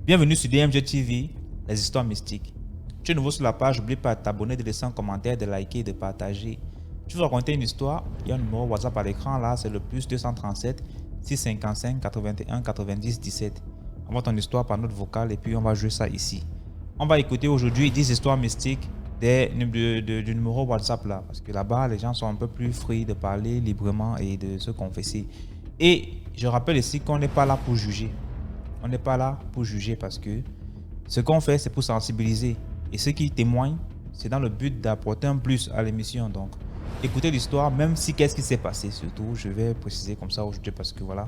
Bienvenue sur DMG TV, les histoires mystiques. Tu es nouveau sur la page, n'oublie pas de t'abonner, de laisser un commentaire, de liker et de partager. Tu veux raconter une histoire? Il y a un numéro WhatsApp à l'écran là, c'est le plus 237 655 81 90 17. Envoie ton histoire par note vocale et puis on va jouer ça ici. On va écouter aujourd'hui 10 histoires mystiques du numéro WhatsApp là, parce que là-bas les gens sont un peu plus free de parler librement et de se confesser. Et je rappelle ici qu'on n'est pas là pour juger. On n'est pas là pour juger parce que ce qu'on fait, c'est pour sensibiliser. Et ceux qui témoignent, c'est dans le but d'apporter un plus à l'émission. Donc, écoutez l'histoire, même si qu'est-ce qui s'est passé, surtout, je vais préciser comme ça aujourd'hui parce que voilà,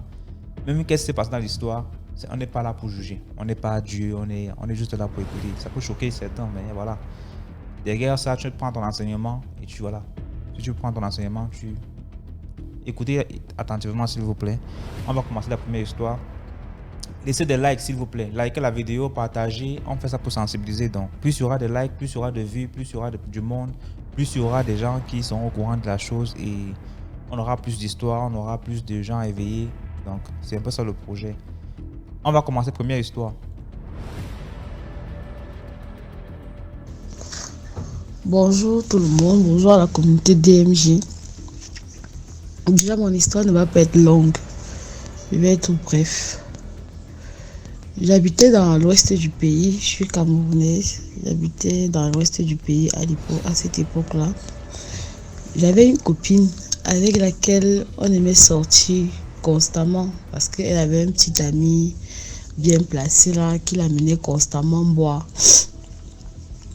même qu'est-ce qui s'est passé dans l'histoire, on n'est pas là pour juger. On n'est pas Dieu, on est juste là pour écouter. Ça peut choquer certains, mais voilà. Derrière ça, tu prends ton enseignement et tu voilà. Si tu prends ton enseignement, tu écoutez attentivement s'il vous plaît. On va commencer la première histoire. Laissez des likes s'il vous plaît, likez la vidéo, partagez, on fait ça pour sensibiliser. Donc plus il y aura de likes, plus il y aura de vues, plus il y aura du monde, plus il y aura des gens qui sont au courant de la chose et on aura plus d'histoires, on aura plus de gens éveillés. Donc c'est un peu ça le projet. On va commencer première histoire. Bonjour tout le monde, bonjour à la communauté DMG. Déjà mon histoire ne va pas être longue, je vais être bref. J'habitais dans l'ouest du pays, je suis camerounaise, j'habitais dans l'ouest du pays à cette époque-là. J'avais une copine avec laquelle on aimait sortir constamment parce qu'elle avait un petit ami bien placé là qui l'amenait constamment boire.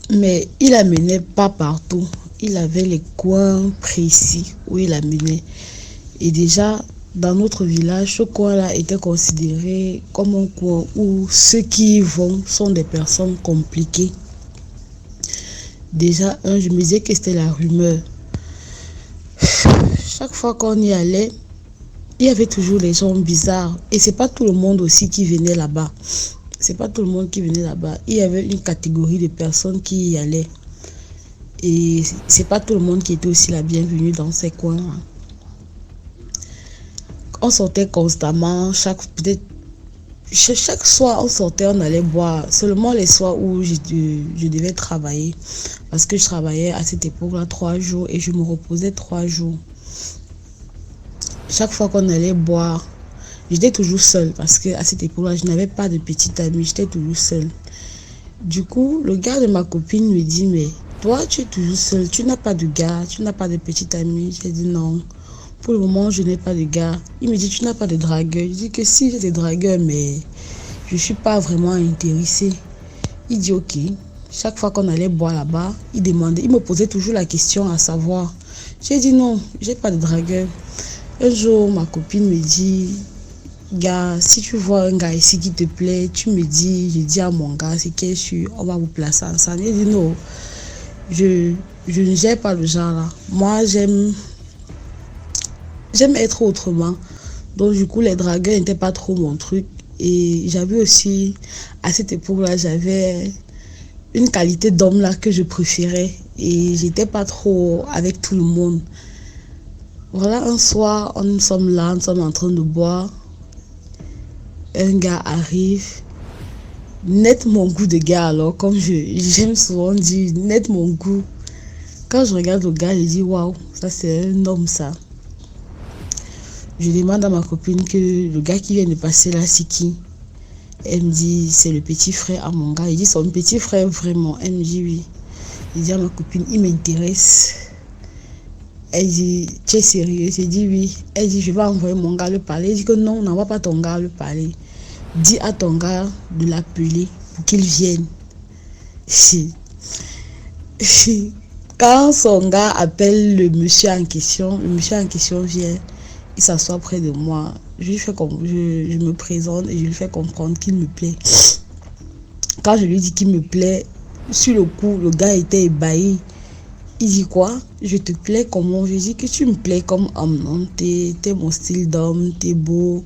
Mais il l'amenait pas partout, il avait les coins précis où il l'amenait. Et déjà, dans notre village, ce coin-là était considéré comme un coin où ceux qui y vont sont des personnes compliquées. Déjà, je me disais que c'était la rumeur. Chaque fois qu'on y allait, il y avait toujours les gens bizarres. Et c'est pas tout le monde aussi qui venait là-bas. C'est pas tout le monde qui venait là-bas. Il y avait une catégorie de personnes qui y allaient. Et c'est pas tout le monde qui était aussi la bienvenue dans ces coins-là. On sortait constamment, chaque soir on sortait, on allait boire. Seulement les soirs où je devais travailler. Parce que je travaillais à cette époque-là 3 jours et je me reposais 3 jours. Chaque fois qu'on allait boire, j'étais toujours seule parce qu'à cette époque-là, je n'avais pas de petite amie, j'étais toujours seule. Du coup, le gars de ma copine me dit, mais toi, tu es toujours seule, tu n'as pas de gars, tu n'as pas de petite amie. J'ai dit non. Pour le moment, je n'ai pas de gars. Il me dit, tu n'as pas de dragueur. Je dis que si, j'ai des dragueurs, mais je ne suis pas vraiment intéressée. Il dit, ok. Chaque fois qu'on allait boire là-bas, il me posait toujours la question à savoir. J'ai dit non, j'ai pas de dragueur. Un jour, ma copine me dit, gars, si tu vois un gars ici qui te plaît, tu me dis, je dis à mon gars, c'est qu'il est sûr, on va vous placer ensemble. J'ai dit non, je ne gère pas le genre là. Moi, j'aime être autrement. Donc du coup, les dragueurs n'étaient pas trop mon truc. Et j'avais aussi, à cette époque-là, j'avais une qualité d'homme là que je préférais. Et j'étais pas trop avec tout le monde. Voilà, un soir, nous sommes là, nous sommes en train de boire. Un gars arrive. Net mon goût de gars alors, comme j'aime souvent dire, net mon goût. Quand je regarde le gars, je dis waouh, ça c'est un homme ça. Je demande à ma copine que le gars qui vient de passer là, c'est qui? Elle me dit, c'est le petit frère à mon gars. Il dit, son petit frère vraiment. Elle me dit, oui. Je dis à ma copine, il m'intéresse. Elle dit, tu es sérieux? J'ai dit, oui. Elle dit, je vais envoyer mon gars le parler. Elle dit que non, n'envoie pas ton gars le parler. Dis à ton gars de l'appeler pour qu'il vienne. Quand son gars appelle le monsieur en question vient. Il s'assoit près de moi. Je me présente et je lui fais comprendre qu'il me plaît. Quand je lui dis qu'il me plaît, sur le coup, le gars était ébahi. Il dit quoi? Je te plais comment? Je dis que tu me plais comme homme. T'es mon style d'homme, t'es beau,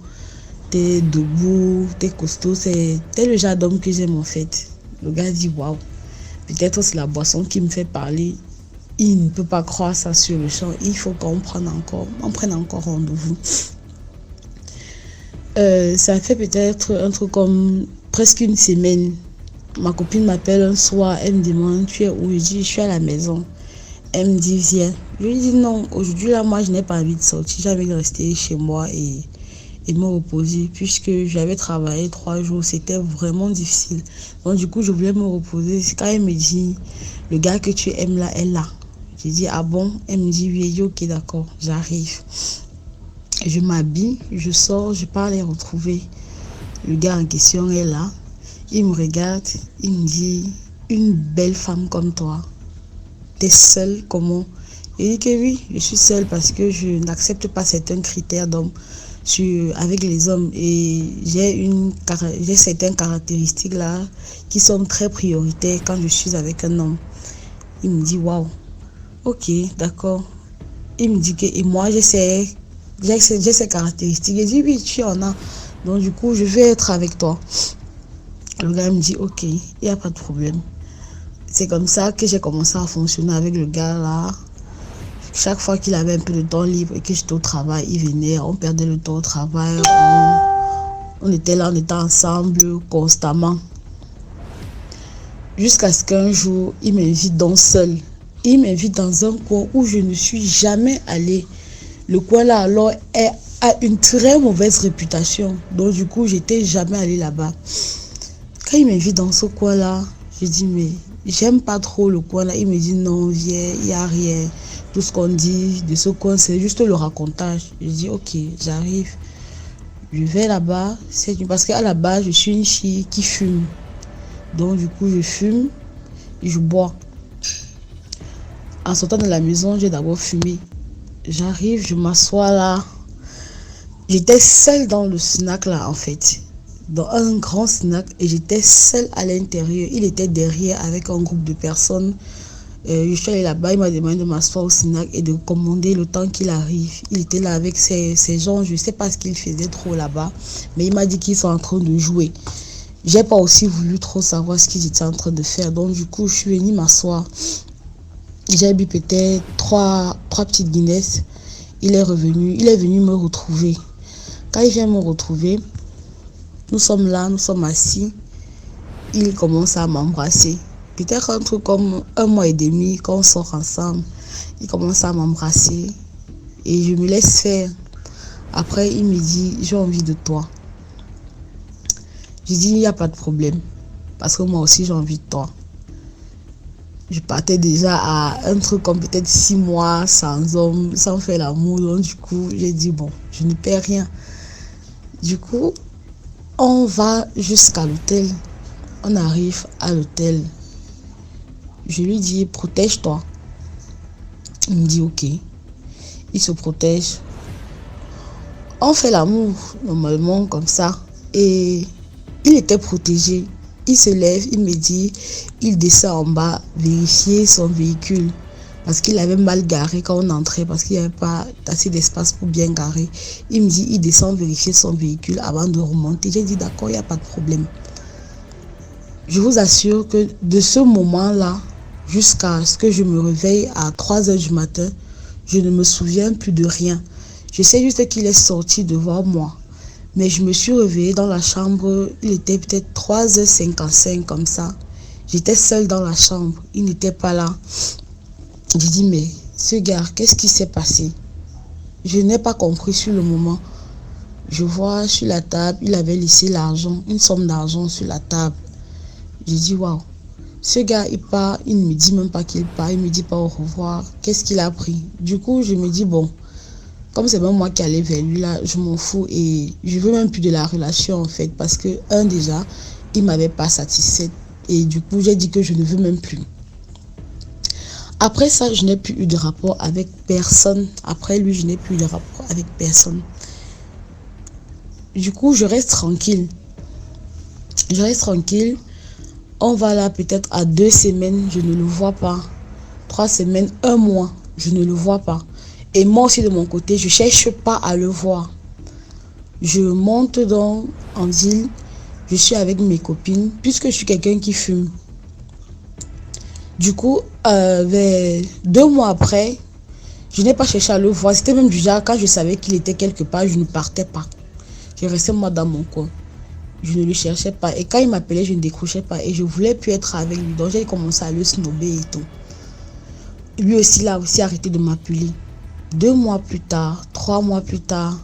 t'es debout, t'es costaud. T'es le genre d'homme que j'aime en fait. Le gars dit waouh. Peut-être c'est la boisson qui me fait parler. il ne peut pas croire ça sur le champ. Il faut qu'on prenne encore rendez-vous. Ça fait peut-être un truc comme presque une semaine. Ma copine m'appelle un soir, elle me demande tu es où? Je dis je suis à la maison. Elle me dit viens. Je lui dis non, aujourd'hui là moi je n'ai pas envie de sortir, j'ai envie de rester chez moi et me reposer puisque j'avais travaillé 3 jours, c'était vraiment difficile. Donc du coup je voulais me reposer. Quand elle me dit le gars que tu aimes là est là. J'ai dit ah bon? Elle me dit oui. J'ai dit ok d'accord, j'arrive. Je m'habille, je sors, je pars les retrouver. Le gars en question est là. Il me regarde, il me dit une belle femme comme toi, t'es seule comment? Il dit que oui, je suis seule parce que je n'accepte pas certains critères d'homme avec les hommes et j'ai certaines caractéristiques là qui sont très prioritaires quand je suis avec un homme. Il me dit waouh, ok, d'accord. Il me dit que et moi j'ai ces caractéristiques. Il dit oui, tu en as. Donc du coup, je vais être avec toi. Le gars me dit ok, il n'y a pas de problème. C'est comme ça que j'ai commencé à fonctionner avec le gars là. Chaque fois qu'il avait un peu de temps libre et que j'étais au travail, il venait, on perdait le temps au travail. On était là, on était ensemble constamment. Jusqu'à ce qu'un jour, il m'invite donc seul. Il m'invite dans un coin où je ne suis jamais allée. Le coin là alors a une très mauvaise réputation. Donc du coup, j'étais jamais allée là-bas. Quand il m'invite dans ce coin là, je dis mais j'aime pas trop le coin là. Il me dit non, viens, il n'y a rien. Tout ce qu'on dit de ce coin, c'est juste le racontage. Je dis ok, j'arrive. Je vais là-bas, parce qu'à la base, je suis une fille qui fume. Donc du coup, je fume et je bois. En sortant de la maison, j'ai d'abord fumé. J'arrive, je m'assois là. J'étais seule dans le snack là en fait. Dans un grand snack et j'étais seule à l'intérieur. Il était derrière avec un groupe de personnes. Je suis allée là-bas, il m'a demandé de m'asseoir au snack et de commander le temps qu'il arrive. Il était là avec ses gens, je ne sais pas ce qu'il faisait trop là-bas, mais il m'a dit qu'ils sont en train de jouer. J'ai pas aussi voulu trop savoir ce qu'ils étaient en train de faire, donc du coup je suis venue m'asseoir. J'ai bu peut-être trois petites Guinness. Il est venu me retrouver. Quand il vient me retrouver, nous sommes là, nous sommes assis. Il commence à m'embrasser. Peut-être un truc comme 1 mois et demi quand on sort ensemble. Il commence à m'embrasser et je me laisse faire. Après, il me dit, j'ai envie de toi. Je dis, il n'y a pas de problème parce que moi aussi j'ai envie de toi. Je partais déjà à un truc comme peut-être 6 mois sans homme, sans faire l'amour. Donc du coup, j'ai dit, bon, je ne perds rien. Du coup, on va jusqu'à l'hôtel. On arrive à l'hôtel. Je lui dis, protège-toi. Il me dit, ok. Il se protège. On fait l'amour, normalement, comme ça. Et il était protégé. Il se lève, il me dit, il descend en bas, vérifier son véhicule. Parce qu'il avait mal garé quand on entrait, parce qu'il n'y avait pas assez d'espace pour bien garer. Il me dit, il descend vérifier son véhicule avant de remonter. J'ai dit, d'accord, il n'y a pas de problème. Je vous assure que de ce moment-là, jusqu'à ce que je me réveille à 3 heures du matin, je ne me souviens plus de rien. Je sais juste qu'il est sorti devant moi. Mais je me suis réveillée dans la chambre, il était peut-être 3h55 comme ça. J'étais seule dans la chambre, il n'était pas là. J'ai dit, mais ce gars, qu'est-ce qui s'est passé? Je n'ai pas compris sur le moment. Je vois sur la table, il avait laissé l'argent, une somme d'argent sur la table. J'ai dit, waouh, ce gars, il part, il ne me dit même pas qu'il part, il ne me dit pas au revoir. Qu'est-ce qu'il a pris? Du coup, je me dis, bon, comme c'est même moi qui allais vers lui là, je m'en fous et je veux même plus de la relation en fait. Parce que, déjà, il ne m'avait pas satisfaite et du coup, j'ai dit que je ne veux même plus. Après ça, je n'ai plus eu de rapport avec personne. Après lui, je n'ai plus eu de rapport avec personne. Du coup, je reste tranquille. Je reste tranquille. On va là peut-être à 2 semaines, je ne le vois pas. 3 semaines, 1 mois, je ne le vois pas. Et moi aussi de mon côté, je ne cherche pas à le voir. Je monte donc en ville, je suis avec mes copines, puisque je suis quelqu'un qui fume. Du coup, Vers 2 mois après, je n'ai pas cherché à le voir. C'était même du genre, quand je savais qu'il était quelque part, je ne partais pas. Je restais moi dans mon coin. Je ne le cherchais pas. Et quand il m'appelait, je ne décrochais pas. Et je voulais plus être avec lui. Donc j'ai commencé à le snobber et tout. Lui aussi, il a aussi arrêté de m'appeler. 2 mois plus tard, 3 mois plus tard,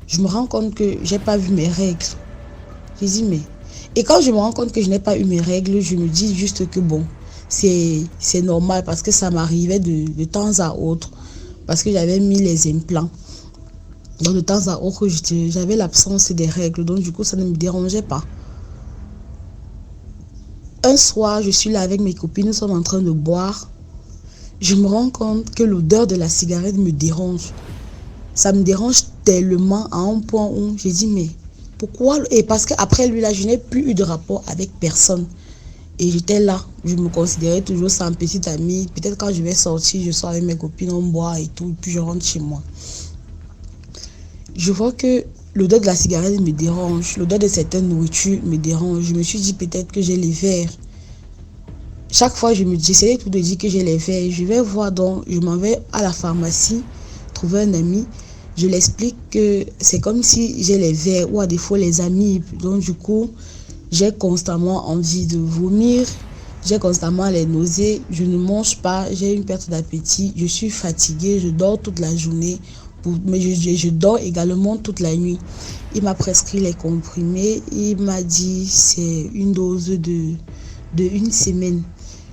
je me rends compte que j'ai pas vu mes règles. Je dis mais... Et quand je me rends compte que je n'ai pas eu mes règles, je me dis juste que bon, c'est normal parce que ça m'arrivait de temps à autre. Parce que j'avais mis les implants. Donc de temps à autre, j'avais l'absence des règles. Donc du coup, ça ne me dérangeait pas. Un soir, je suis là avec mes copines, nous sommes en train de boire. Je me rends compte que l'odeur de la cigarette me dérange. Ça me dérange tellement à un point où j'ai dit mais pourquoi? Et parce qu'après lui là, je n'ai plus eu de rapport avec personne. Et j'étais là, je me considérais toujours sans petite amie. Peut-être quand je vais sortir, je sors avec mes copines, on boit et tout, puis je rentre chez moi. Je vois que l'odeur de la cigarette me dérange, l'odeur de certaines nourritures me dérange. Je me suis dit peut-être que j'ai les vers. Chaque fois, j'essayais tout de dire que j'ai les vers. Je vais voir donc, je m'en vais à la pharmacie, trouver un ami. Je l'explique que c'est comme si j'ai les vers ou à défaut les amis. Donc du coup, j'ai constamment envie de vomir. J'ai constamment les nausées. Je ne mange pas. J'ai une perte d'appétit. Je suis fatiguée. Je dors toute la journée. Mais je dors également toute la nuit. Il m'a prescrit les comprimés. Il m'a dit c'est une dose de 1 semaine.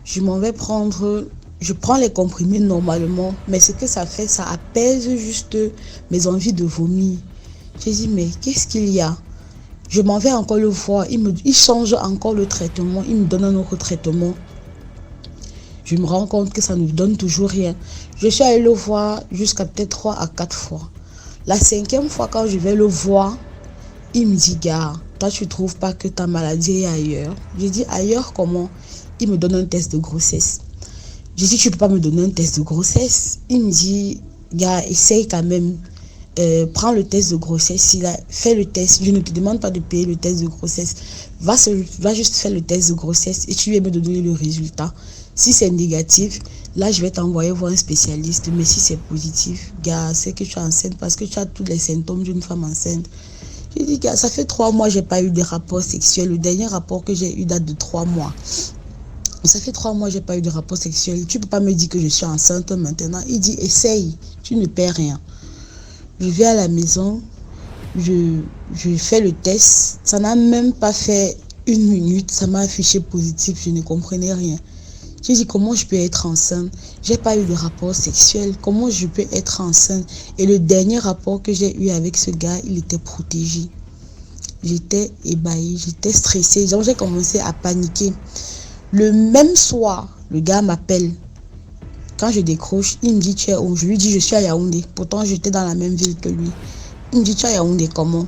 Je m'en vais prendre... Je prends les comprimés normalement, mais ce que ça fait, ça apaise juste mes envies de vomir. J'ai dit, mais qu'est-ce qu'il y a? Je m'en vais encore le voir. Il change encore le traitement. Il me donne un autre traitement. Je me rends compte que ça ne donne toujours rien. Je suis allée le voir jusqu'à peut-être 3 à 4 fois. La 5e fois, quand je vais le voir, il me dit, gars, toi, tu ne trouves pas que ta maladie est ailleurs? Je dis, ailleurs comment? Il me donne un test de grossesse. Je dis, tu ne peux pas me donner un test de grossesse? Il me dit, gars, essaye quand même. Prends le test de grossesse. Fais le test. Je ne te demande pas de payer le test de grossesse. Va juste faire le test de grossesse et tu vas me donner le résultat. Si c'est négatif, là, je vais t'envoyer voir un spécialiste. Mais si c'est positif, gars, c'est que tu es enceinte parce que tu as tous les symptômes d'une femme enceinte. Je dis, gars, ça fait 3 mois que je n'ai pas eu de rapport sexuel. Le dernier rapport que j'ai eu date de 3 mois. Ça fait 3 mois que je n'ai pas eu de rapport sexuel. Tu ne peux pas me dire que je suis enceinte maintenant. Il dit, essaye, tu ne perds rien. Je vais à la maison, je fais le test. Ça n'a même pas fait 1 minute, ça m'a affiché positif, je ne comprenais rien. J'ai dit, comment je peux être enceinte? J'ai pas eu de rapport sexuel. Comment je peux être enceinte? Et le dernier rapport que j'ai eu avec ce gars, il était protégé. J'étais ébahie, j'étais stressée. Donc j'ai commencé à paniquer. Le même soir, le gars m'appelle. Quand je décroche, il me dit, tu es où? Je lui dis, je suis à Yaoundé. Pourtant, j'étais dans la même ville que lui. Il me dit, tu es à Yaoundé, comment?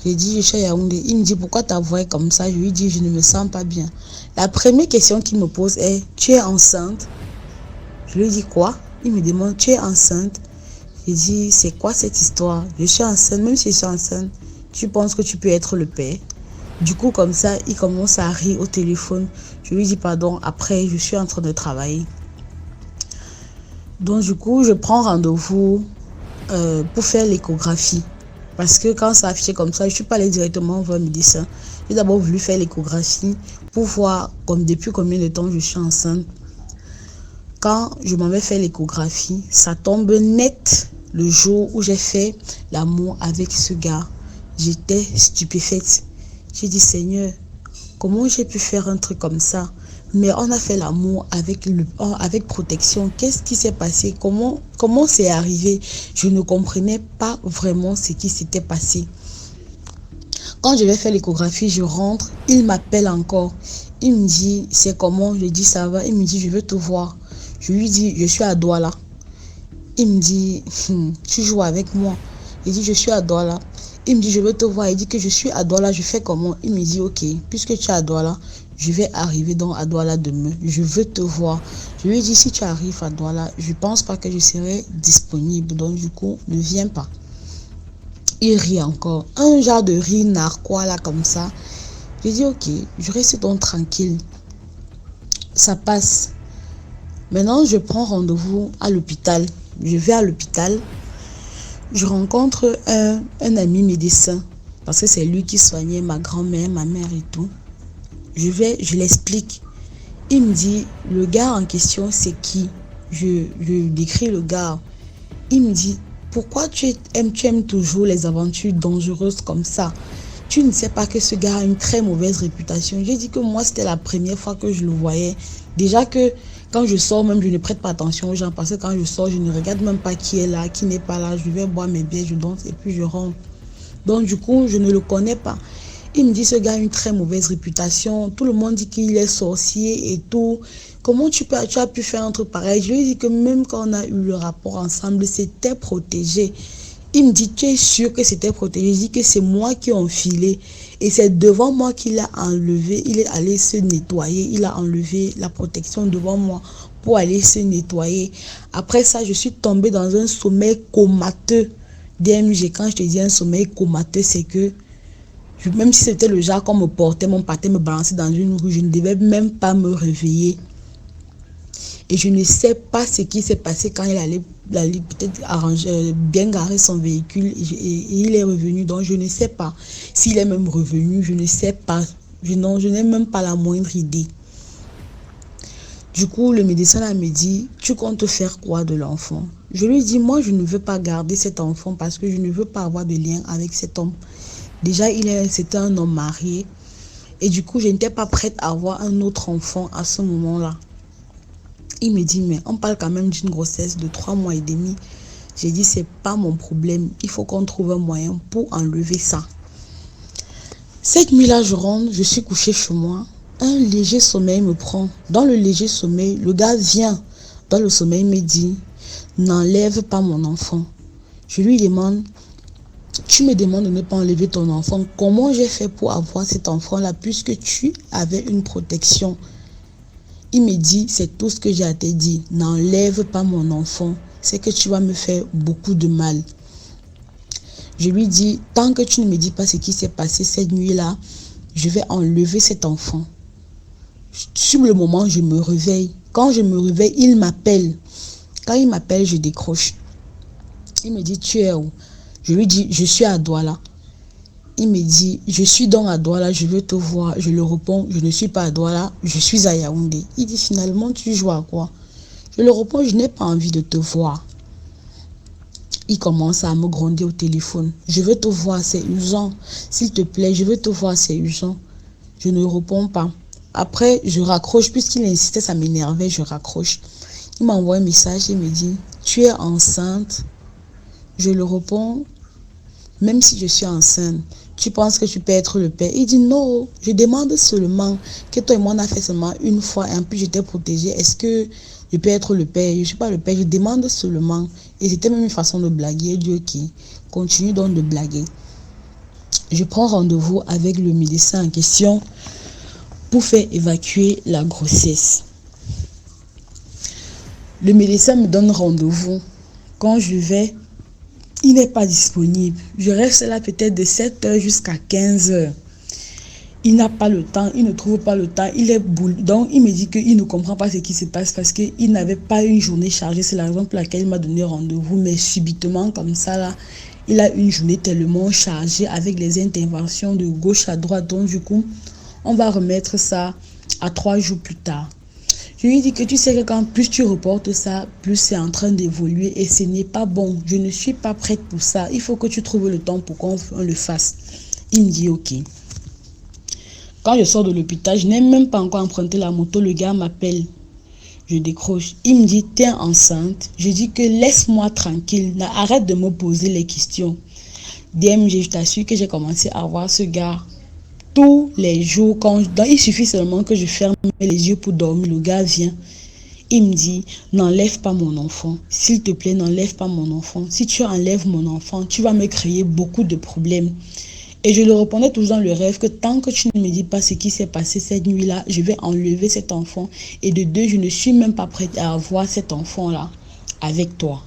J'ai dit, je suis à Yaoundé. Il me dit, pourquoi ta voix est comme ça? Je lui dis, je ne me sens pas bien. La première question qu'il me pose est, tu es enceinte? Je lui dis, quoi? Il me demande, tu es enceinte? J'ai dit, c'est quoi cette histoire? Je suis enceinte, même si je suis enceinte, tu penses que tu peux être le père? Du coup, comme ça, il commence à rire au téléphone. Je lui dis, pardon, après, je suis en train de travailler. Donc du coup, je prends rendez-vous pour faire l'échographie. Parce que quand ça affiché comme ça, je ne suis pas allée directement voir un médecin. J'ai d'abord voulu faire l'échographie pour voir depuis combien de temps je suis enceinte. Quand je m'en vais faire l'échographie, ça tombe net le jour où j'ai fait l'amour avec ce gars. J'étais stupéfaite. J'ai dit, Seigneur, comment j'ai pu faire un truc comme ça? Mais on a fait l'amour avec protection. Qu'est-ce qui s'est passé? Comment c'est arrivé? Je ne comprenais pas vraiment ce qui s'était passé. Quand je vais faire l'échographie, je rentre. Il m'appelle encore. Il me dit, c'est comment? Je lui dis, ça va. Il me dit, je veux te voir. Je lui dis, je suis à Douala. Il me dit, tu joues avec moi? Il dit, je suis à Douala. Il me dit, je veux te voir. Il dit que je suis à Douala. Je fais comment? Il me dit, ok, puisque tu es à Douala, je vais arriver donc à Douala demain. Je veux te voir. Je lui ai dit, si tu arrives à Douala, je ne pense pas que je serai disponible. Donc, du coup, ne viens pas. Il rit encore. Un genre de rire narquois, là, comme ça. J'ai dit, ok, je reste donc tranquille. Ça passe. Maintenant, je prends rendez-vous à l'hôpital. Je vais à l'hôpital. Je rencontre un ami médecin parce que c'est lui qui soignait ma grand-mère, ma mère et tout. Je l'explique. Il me dit, le gars en question, c'est qui? Je décris le gars. Il me dit, pourquoi tu aimes toujours les aventures dangereuses comme ça? Tu ne sais pas que ce gars a une très mauvaise réputation. J'ai dit que moi, c'était la première fois que je le voyais. Déjà que quand je sors, même, je ne prête pas attention aux gens parce que quand je sors, je ne regarde même pas qui est là, qui n'est pas là. Je vais boire mes bières, je danse et puis je rentre. Donc, du coup, je ne le connais pas. Il me dit, ce gars a une très mauvaise réputation. Tout le monde dit qu'il est sorcier et tout. Comment tu as pu faire un truc pareil? Je lui ai dit que même quand on a eu le rapport ensemble, c'était protégé. Il me dit, tu es sûr que c'était protégé? Je dis que c'est moi qui ai enfilé. Et c'est devant moi qu'il a enlevé. Il est allé se nettoyer. Il a enlevé la protection devant moi pour aller se nettoyer. Après ça, je suis tombée dans un sommeil comateux. DMG, quand je te dis un sommeil comateux, c'est que même si c'était le genre qu'on me portait, mon pâté me balançait dans une rue, je ne devais même pas me réveiller. Et je ne sais pas ce qui s'est passé quand il allait peut-être arranger, bien garer son véhicule et il est revenu. Donc je ne sais pas s'il est même revenu, je ne sais pas. Je n'ai même pas la moindre idée. Du coup, le médecin là me dit, tu comptes faire quoi de l'enfant? Je lui dis, moi je ne veux pas garder cet enfant parce que je ne veux pas avoir de lien avec cet homme. Déjà, c'était un homme marié. Et du coup, je n'étais pas prête à avoir un autre enfant à ce moment-là. Il me dit, mais on parle quand même d'une grossesse de 3 mois et demi. J'ai dit, c'est pas mon problème. Il faut qu'on trouve un moyen pour enlever ça. Cette nuit-là, je rentre, je suis couchée chez moi. Un léger sommeil me prend. Dans le léger sommeil, le gars vient. Dans le sommeil, il me dit, n'enlève pas mon enfant. Je lui demande, tu me demandes de ne pas enlever ton enfant. Comment j'ai fait pour avoir cet enfant-là puisque tu avais une protection? Il me dit, c'est tout ce que j'ai à te dire. N'enlève pas mon enfant. C'est que tu vas me faire beaucoup de mal. Je lui dis, tant que tu ne me dis pas ce qui s'est passé cette nuit-là, je vais enlever cet enfant. Sur le moment, je me réveille. Quand je me réveille, il m'appelle. Quand il m'appelle, je décroche. Il me dit, tu es où? Je lui dis, je suis à Douala. Il me dit, je suis donc à Douala, je veux te voir. Je le réponds, je ne suis pas à Douala, je suis à Yaoundé. Il dit, finalement, tu joues à quoi? Je le réponds, je n'ai pas envie de te voir. Il commence à me gronder au téléphone. Je veux te voir, c'est urgent. S'il te plaît, je veux te voir, c'est urgent. Je ne réponds pas. Après, je raccroche. Puisqu'il insistait, ça m'énervait, je raccroche. Il m'envoie un message, il me dit, tu es enceinte? Je le réponds, même si je suis enceinte, tu penses que tu peux être le père? Il dit non, je demande seulement que toi et moi on a fait seulement une fois et en plus j'étais protégée. Est-ce que je peux être le père? Je ne suis pas le père, je demande seulement. Et c'était même une façon de blaguer. Dieu qui continue donc de blaguer. Je prends rendez-vous avec le médecin en question pour faire évacuer la grossesse. Le médecin me donne rendez-vous. Quand je vais, il n'est pas disponible. Je reste là peut-être de 7 h jusqu'à 15 h. Il n'a pas le temps, il ne trouve pas le temps, il est boule. Donc, il me dit qu'il ne comprend pas ce qui se passe parce qu'il n'avait pas une journée chargée. C'est la raison pour laquelle il m'a donné rendez-vous. Mais subitement, comme ça, là, il a une journée tellement chargée avec les interventions de gauche à droite. Donc, du coup, on va remettre ça à 3 jours plus tard. Je lui dis que tu sais que quand plus tu reportes ça, plus c'est en train d'évoluer et ce n'est pas bon. Je ne suis pas prête pour ça. Il faut que tu trouves le temps pour qu'on le fasse. Il me dit ok. Quand je sors de l'hôpital, je n'ai même pas encore emprunté la moto. Le gars m'appelle. Je décroche. Il me dit, t'es enceinte? Je dis que laisse-moi tranquille. Arrête de me poser les questions. DMG, je t'assure que j'ai commencé à voir ce gars tous les jours. Il suffit seulement que je ferme les yeux pour dormir. Le gars vient. Il me dit, n'enlève pas mon enfant. S'il te plaît, n'enlève pas mon enfant. Si tu enlèves mon enfant, tu vas me créer beaucoup de problèmes. Et je le répondais toujours dans le rêve que tant que tu ne me dis pas ce qui s'est passé cette nuit-là, je vais enlever cet enfant. Et de deux, je ne suis même pas prête à avoir cet enfant-là avec toi.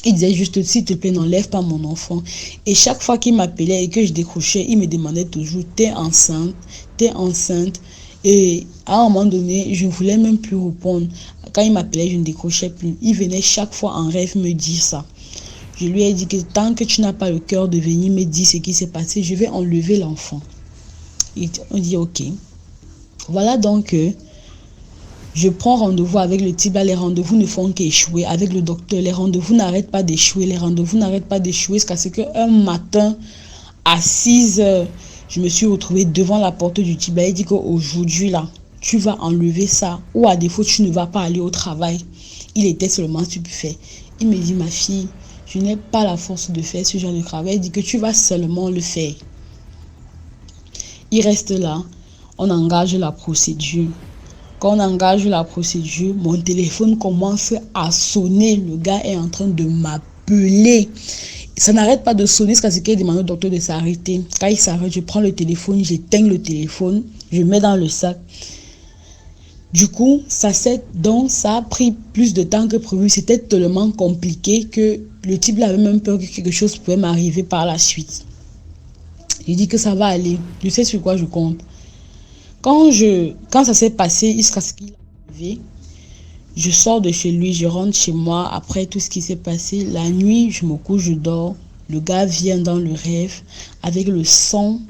Il disait juste, s'il te plaît, n'enlève pas mon enfant. Et chaque fois qu'il m'appelait et que je décrochais, il me demandait toujours, t'es enceinte? T'es enceinte? Et à un moment donné, je ne voulais même plus répondre. Quand il m'appelait, je ne décrochais plus. Il venait chaque fois en rêve me dire ça. Je lui ai dit que tant que tu n'as pas le cœur de venir me dire ce qui s'est passé, je vais enlever l'enfant. On dit ok. Voilà donc je prends rendez-vous avec le type là, les rendez-vous ne font qu'échouer. Avec le docteur, les rendez-vous n'arrêtent pas d'échouer. Les rendez-vous n'arrêtent pas d'échouer. Jusqu'à ce qu'un matin, à 6 heures, je me suis retrouvée devant la porte du type là. Il dit qu'aujourd'hui là, tu vas enlever ça. Ou à défaut, tu ne vas pas aller au travail. Il était seulement stupéfait. Il me dit, ma fille, je n'ai pas la force de faire ce genre de travail. Il dit que tu vas seulement le faire. Il reste là. On engage la procédure. Quand on engage la procédure, mon téléphone commence à sonner. Le gars est en train de m'appeler. Ça n'arrête pas de sonner jusqu'à ce qu'il demande au docteur de s'arrêter. Quand il s'arrête, je prends le téléphone, j'éteins le téléphone, je mets dans le sac. Du coup, ça a pris plus de temps que prévu. C'était tellement compliqué que le type avait même peur que quelque chose pouvait m'arriver par la suite. Il dit que ça va aller. Je sais sur quoi je compte. Quand ça s'est passé, jusqu'à ce qu'il est arrivé, je sors de chez lui, je rentre chez moi. Après tout ce qui s'est passé, la nuit, je me couche, je dors. Le gars vient dans le rêve avec le sang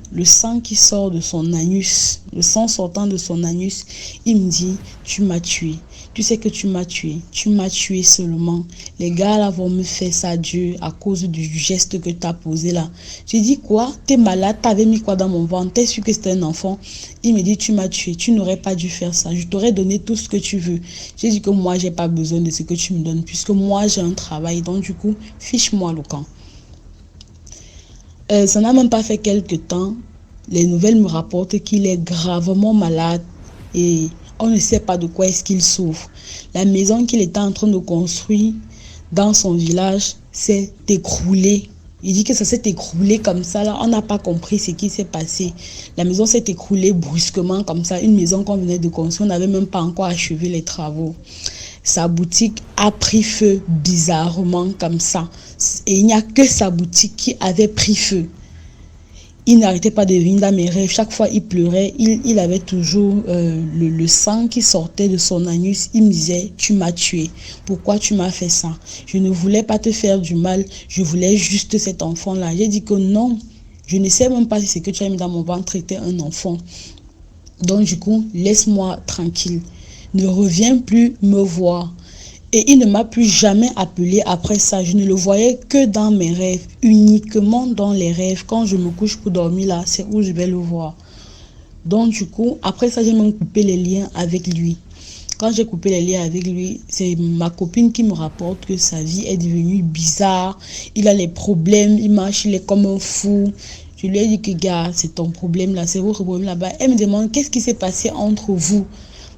qui sort de son anus, le sang sortant de son anus. Il me dit, tu m'as tué. Tu sais que tu m'as tué seulement. Les gars là vont me faire ça, Dieu, à cause du geste que tu as posé là. J'ai dit quoi? T'es malade? T'avais mis quoi dans mon ventre? T'es sûr que c'était un enfant? Il me dit, tu m'as tué. Tu n'aurais pas dû faire ça. Je t'aurais donné tout ce que tu veux. J'ai dit que moi, j'ai pas besoin de ce que tu me donnes puisque moi, j'ai un travail. Donc du coup, fiche-moi le camp. Ça n'a même pas fait quelques temps. Les nouvelles me rapportent qu'il est gravement malade et on ne sait pas de quoi est-ce qu'il souffre. La maison qu'il était en train de construire dans son village s'est écroulée. Il dit que ça s'est écroulé comme ça. Là, on n'a pas compris ce qui s'est passé. La maison s'est écroulée brusquement comme ça. Une maison qu'on venait de construire, on n'avait même pas encore achevé les travaux. Sa boutique a pris feu bizarrement comme ça. Et il n'y a que sa boutique qui avait pris feu. Il n'arrêtait pas de venir dans mes rêves. Chaque fois, il pleurait. Il avait toujours le sang qui sortait de son anus. Il me disait, tu m'as tué. Pourquoi tu m'as fait ça? Je ne voulais pas te faire du mal. Je voulais juste cet enfant-là. J'ai dit que non. Je ne sais même pas si ce que tu as mis dans mon ventre était un enfant. Donc, du coup, laisse-moi tranquille. Ne reviens plus me voir. Et il ne m'a plus jamais appelé après ça. Je ne le voyais que dans mes rêves, uniquement dans les rêves. Quand je me couche pour dormir là, c'est où je vais le voir. Donc du coup, après ça, j'ai même coupé les liens avec lui. Quand j'ai coupé les liens avec lui, c'est ma copine qui me rapporte que sa vie est devenue bizarre. Il a les problèmes, il marche, il est comme un fou. Je lui ai dit que gars, c'est ton problème là, c'est votre problème là-bas. Elle me demande qu'est-ce qui s'est passé entre vous.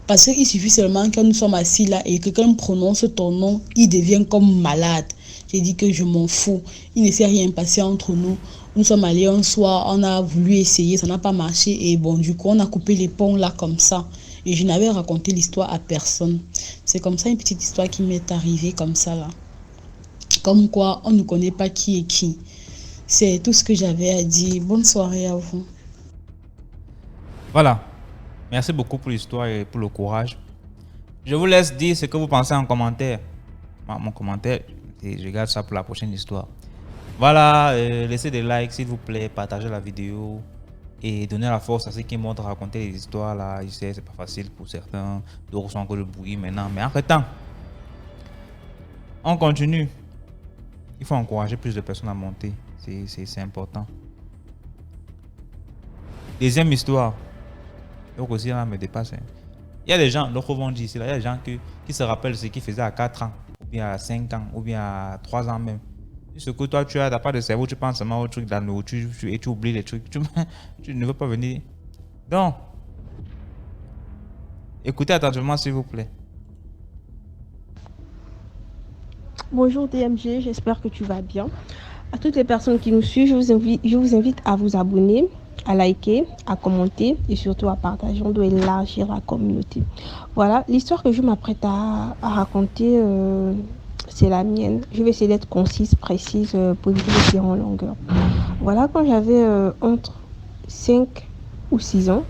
Parce qu'il suffit seulement que nous sommes assis là et que quelqu'un prononce ton nom, il devient comme malade. J'ai dit que je m'en fous. Il ne s'est rien passé entre nous. Nous sommes allés un soir, on a voulu essayer, ça n'a pas marché. Et bon, du coup, on a coupé les ponts là comme ça. Et je n'avais raconté l'histoire à personne. C'est comme ça une petite histoire qui m'est arrivée comme ça là. Comme quoi, on ne connaît pas qui est qui. C'est tout ce que j'avais à dire. Bonne soirée à vous. Voilà. Merci beaucoup pour l'histoire et pour le courage. Je vous laisse dire ce que vous pensez en commentaire. Mon commentaire, et je garde ça pour la prochaine histoire. Voilà, laissez des likes s'il vous plaît, partagez la vidéo et donnez la force à ceux qui montrent à raconter les histoires là. Je sais, c'est pas facile pour certains, d'autres sont encore le bruit maintenant, mais entre-temps, on continue. Il faut encourager plus de personnes à monter, c'est important. Deuxième histoire. Donc aussi, là, me dépasse. Il y a des gens, donc vont dire ici, là, il y a des gens qui se rappellent ce qu'ils faisaient à 4 ans, ou bien à 5 ans, ou bien à 3 ans même. Ce que toi, tu n'as pas de cerveau, tu penses seulement au truc de la nourriture et tu oublies les trucs. Tu ne veux pas venir. Donc, écoutez attentivement, s'il vous plaît. Bonjour DMG, j'espère que tu vas bien. À toutes les personnes qui nous suivent, je vous invite à vous abonner, à liker, à commenter et surtout à partager. On doit élargir la communauté. Voilà, l'histoire que je m'apprête à raconter, c'est la mienne. Je vais essayer d'être concise, précise pour éviter de tirer en longueur. Voilà, quand j'avais entre 5 ou 6 ans,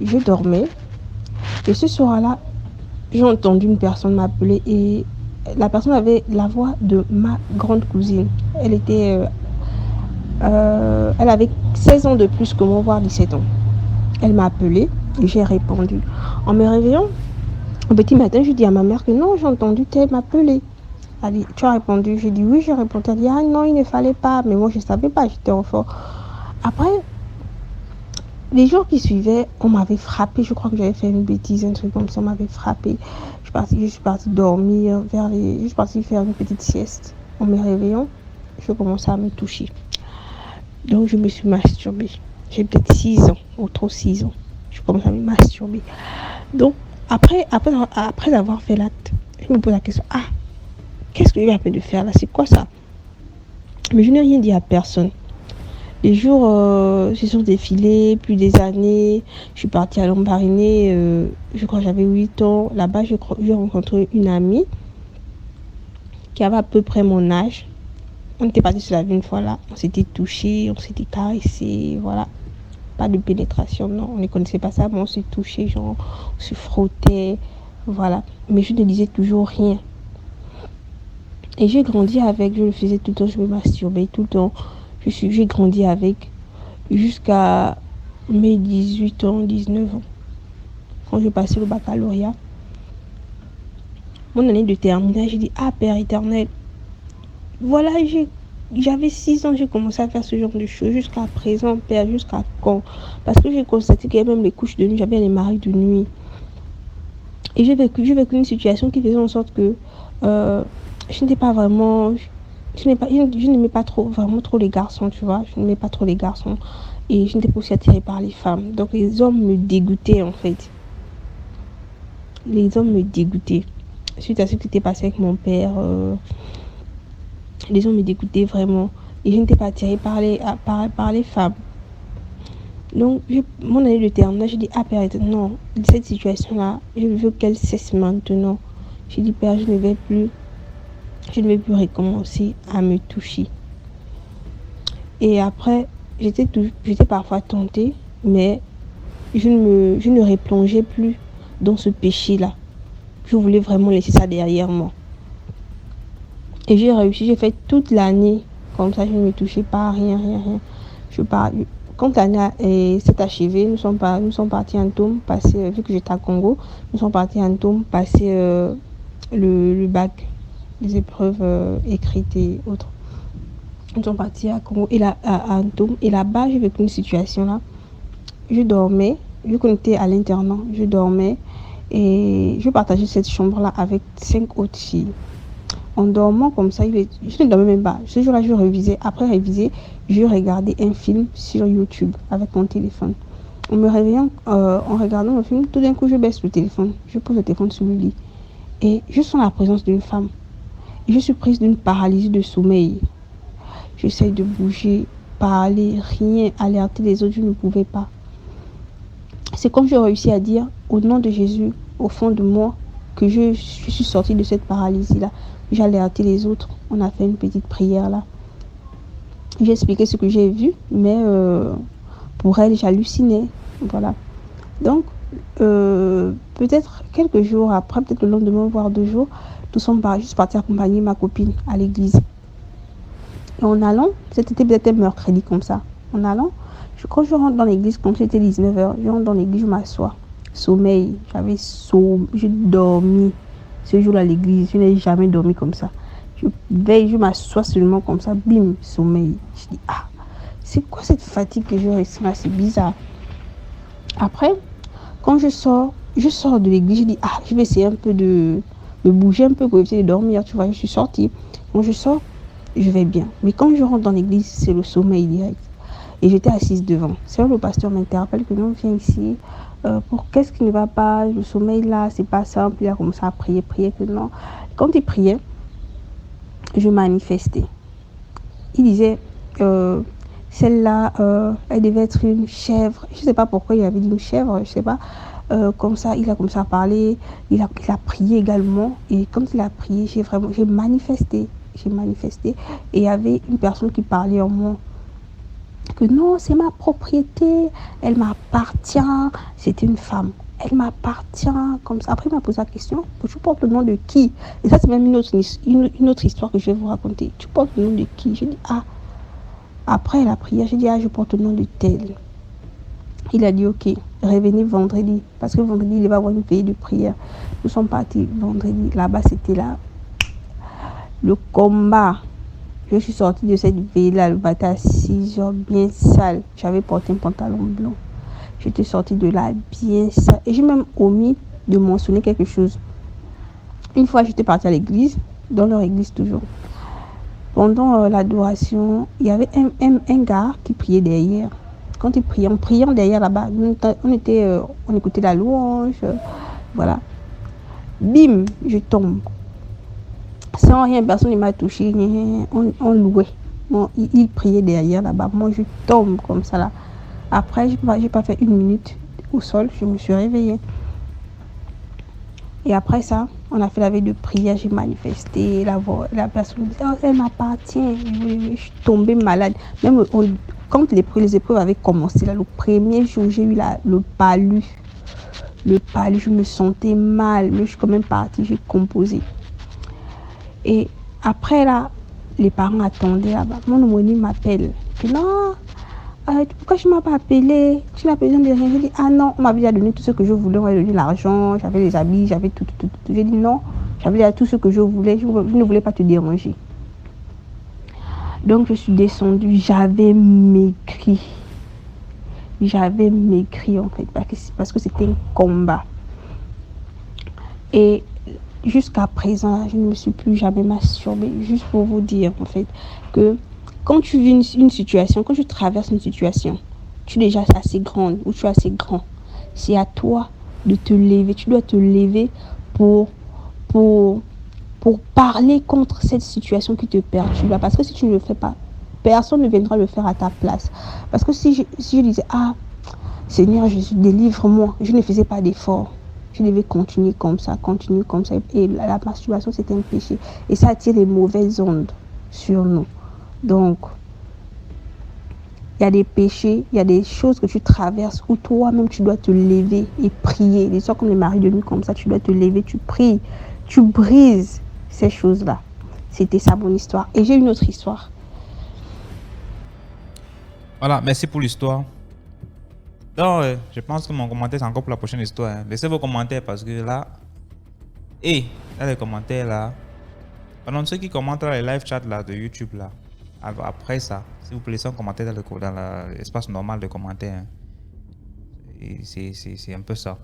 Je dormais. Et ce soir-là, j'ai entendu une personne m'appeler et la personne avait la voix de ma grande cousine. Elle avait 16 ans de plus que moi, voire 17 ans. Elle m'a appelé et j'ai répondu. En me réveillant, au petit matin, je dis à ma mère que non, j'ai entendu tel m'appeler. Elle dit, tu as répondu? J'ai dit oui, j'ai répondu. Elle dit, ah non, il ne fallait pas. Mais moi, je ne savais pas, j'étais enfant. Après, les jours qui suivaient, on m'avait frappé. Je crois que j'avais fait une bêtise, un truc comme ça. On m'avait frappé. Je suis partie dormir. Je suis partie faire une petite sieste. En me réveillant, je commençais à me toucher. Donc, je me suis masturbée. J'ai peut-être 6 ans, ou trop 6 ans. Je commence à me masturber. Donc, après avoir fait l'acte, je me pose la question, ah, qu'est-ce que j'ai à peine de faire là? C'est quoi ça? Mais je n'ai rien dit à personne. Les jours se sont défilés, plus des années. Je suis partie à Lambaréné, je crois que j'avais 8 ans. Là-bas, j'ai rencontré une amie qui avait à peu près mon âge. On était partis se laver une fois là. On s'était touchés, on s'était caressés, voilà. Pas de pénétration, non. On ne connaissait pas ça, mais on s'est touchés, genre, on se frottait, voilà. Mais je ne disais toujours rien. Et j'ai grandi avec, je le faisais tout le temps, je me masturbais tout le temps. J'ai grandi avec jusqu'à mes 18 ans, 19 ans. Quand j'ai passé le baccalauréat, mon année de terminale, j'ai dit, ah Père éternel, voilà, j'avais 6 ans, j'ai commencé à faire ce genre de choses. Jusqu'à présent, Père, jusqu'à quand? Parce que j'ai constaté qu'il y avait même les couches de nuit, j'avais les maris de nuit. Et j'ai vécu une situation qui faisait en sorte que je n'étais pas vraiment... Je n'aimais pas vraiment trop les garçons, tu vois. Je n'aimais pas trop les garçons. Et je n'étais pas aussi attirée par les femmes. Donc les hommes me dégoûtaient, en fait. Les hommes me dégoûtaient. Suite à ce qui était passé avec mon père, les hommes me dégoûtaient vraiment. Et je n'étais pas attirée par les femmes. Donc, mon année de terminale, j'ai dit, ah Père, non, cette situation-là, je veux qu'elle cesse maintenant. J'ai dit, Père, je ne vais plus recommencer à me toucher. Et après, j'étais parfois tentée, mais je ne replongeais plus dans ce péché-là. Je voulais vraiment laisser ça derrière moi. Et j'ai réussi, j'ai fait toute l'année comme ça, je ne me touchais pas, rien. Quand l'année s'est achevée, nous sommes partis en Tome, passer, vu que j'étais à Congo, nous sommes partis en Tome, passer le bac, les épreuves écrites et autres. Nous sommes partis à Congo et à Tome, et là-bas, j'ai vécu une situation là. Je dormais, vu qu'on était à l'internat, je dormais et je partageais cette chambre-là avec 5 autres filles. En dormant comme ça, je ne dormais même pas. Ce jour-là, je révisais. Après réviser, je regardais un film sur YouTube avec mon téléphone. En me réveillant, en regardant le film, tout d'un coup, je baisse le téléphone. Je pose le téléphone sur le lit. Et je sens la présence d'une femme. Et je suis prise d'une paralysie de sommeil. J'essaye de bouger, parler, rien, alerter les autres, je ne pouvais pas. C'est comme je réussis à dire, au nom de Jésus, au fond de moi, que je suis sortie de cette paralysie-là. J'ai alerté les autres. On a fait une petite prière là. J'ai expliqué ce que j'ai vu, mais pour elle, j'hallucinais. Voilà. Donc, peut-être quelques jours après, peut-être le lendemain, voire 2 jours, je suis partie accompagner ma copine à l'église. Et en allant, c'était peut-être un mercredi comme ça. En allant, quand je rentre dans l'église, quand c'était 19h, je rentre dans l'église, je m'assois. Sommeil, j'ai dormi. Ce jour-là à l'église, je n'ai jamais dormi comme ça. Je veille, je m'assois seulement comme ça, bim, sommeil. Je dis, ah, c'est quoi cette fatigue que je ressens là, c'est bizarre. Après, quand je sors de l'église, je dis, ah, je vais essayer un peu de bouger un peu pour essayer de dormir, tu vois, je suis sortie. Quand je sors, je vais bien. Mais quand je rentre dans l'église, c'est le sommeil direct. Et j'étais assise devant. C'est là le pasteur m'interpelle que nous, viens ici. Pour qu'est-ce qui ne va pas, le sommeil là, c'est pas simple. Il a commencé à prier que non. Quand il priait, je manifestais. Il disait, celle-là, elle devait être une chèvre. Je ne sais pas pourquoi il avait dit une chèvre, je sais pas. Comme ça, il a commencé à parler, il a prié également. Et quand il a prié, j'ai manifesté. Et il y avait une personne qui parlait en moi. que non, c'est ma propriété, elle m'appartient. C'était une femme. Elle m'appartient comme ça. Après, il m'a posé la question, tu portes le nom de qui? Et ça, c'est même une autre histoire que je vais vous raconter. Tu portes le nom de qui? J'ai dit, ah. Après la prière, j'ai dit, ah, je porte le nom de tel. Il a dit, ok, revenez vendredi. Parce que vendredi, il va avoir une veillée de prière. Nous sommes partis vendredi. Là-bas, c'était là. Le combat. Je suis sortie de cette veille-là, le matin à 6h, bien sale. J'avais porté un pantalon blanc. J'étais sortie de là bien sale. Et j'ai même omis de mentionner quelque chose. Une fois, j'étais partie à l'église, dans leur église toujours. Pendant l'adoration, il y avait un gars qui priait derrière. Quand il priait, en priant derrière là-bas, on écoutait la louange. Voilà. Bim, je tombe. Sans rien, personne ne m'a touché. On louait. Bon, il priait derrière là-bas. Moi, je tombe comme ça là. Après, j'ai pas fait 1 minute au sol. Je me suis réveillée. Et après ça, on a fait la veille de prière. J'ai manifesté. La personne me dit, oh, elle m'appartient. Je suis tombée malade. Même quand les épreuves avaient commencé, là, le premier jour, j'ai eu le palu. Le palu, je me sentais mal. Mais je suis quand même partie. J'ai composé. Et après là, les parents attendaient là-bas. Mon homonyme m'appelle. Puis non, pourquoi tu ne m'as pas appelé? Tu n'as pas besoin de rien. J'ai dit, ah non, on m'avait déjà donné tout ce que je voulais. On m'avait donné l'argent, j'avais les habits, j'avais tout. J'ai dit non, j'avais déjà tout ce que je voulais. Je ne voulais pas te déranger. Donc je suis descendue, j'avais maigri. J'avais maigri en fait, parce que c'était un combat. Et jusqu'à présent, je ne me suis plus jamais masturbée. Juste pour vous dire, en fait, que quand tu vis une situation, quand tu traverses une situation, tu es déjà assez grande ou tu es assez grand. C'est à toi de te lever. Tu dois te lever pour parler contre cette situation qui te perturbe. Parce que si tu ne le fais pas, personne ne viendra le faire à ta place. Parce que si je disais, ah, Seigneur Jésus, délivre-moi, je ne faisais pas d'effort. Je devais continuer comme ça. Et la masturbation, c'est un péché. Et ça attire les mauvaises ondes sur nous. Donc, il y a des péchés, il y a des choses que tu traverses où toi-même, tu dois te lever et prier. Des soirs comme les maris de nuit comme ça, tu dois te lever, tu pries, tu brises ces choses-là. C'était ça mon histoire. Et j'ai une autre histoire. Voilà, merci pour l'histoire. Donc, je pense que mon commentaire, c'est encore pour la prochaine histoire. Laissez vos commentaires parce que là... dans les commentaires là... Pendant ceux qui commentent dans les live chats là, de YouTube là, après ça, si vous laissez un commentaire dans l'espace normal de commentaires, c'est un peu ça.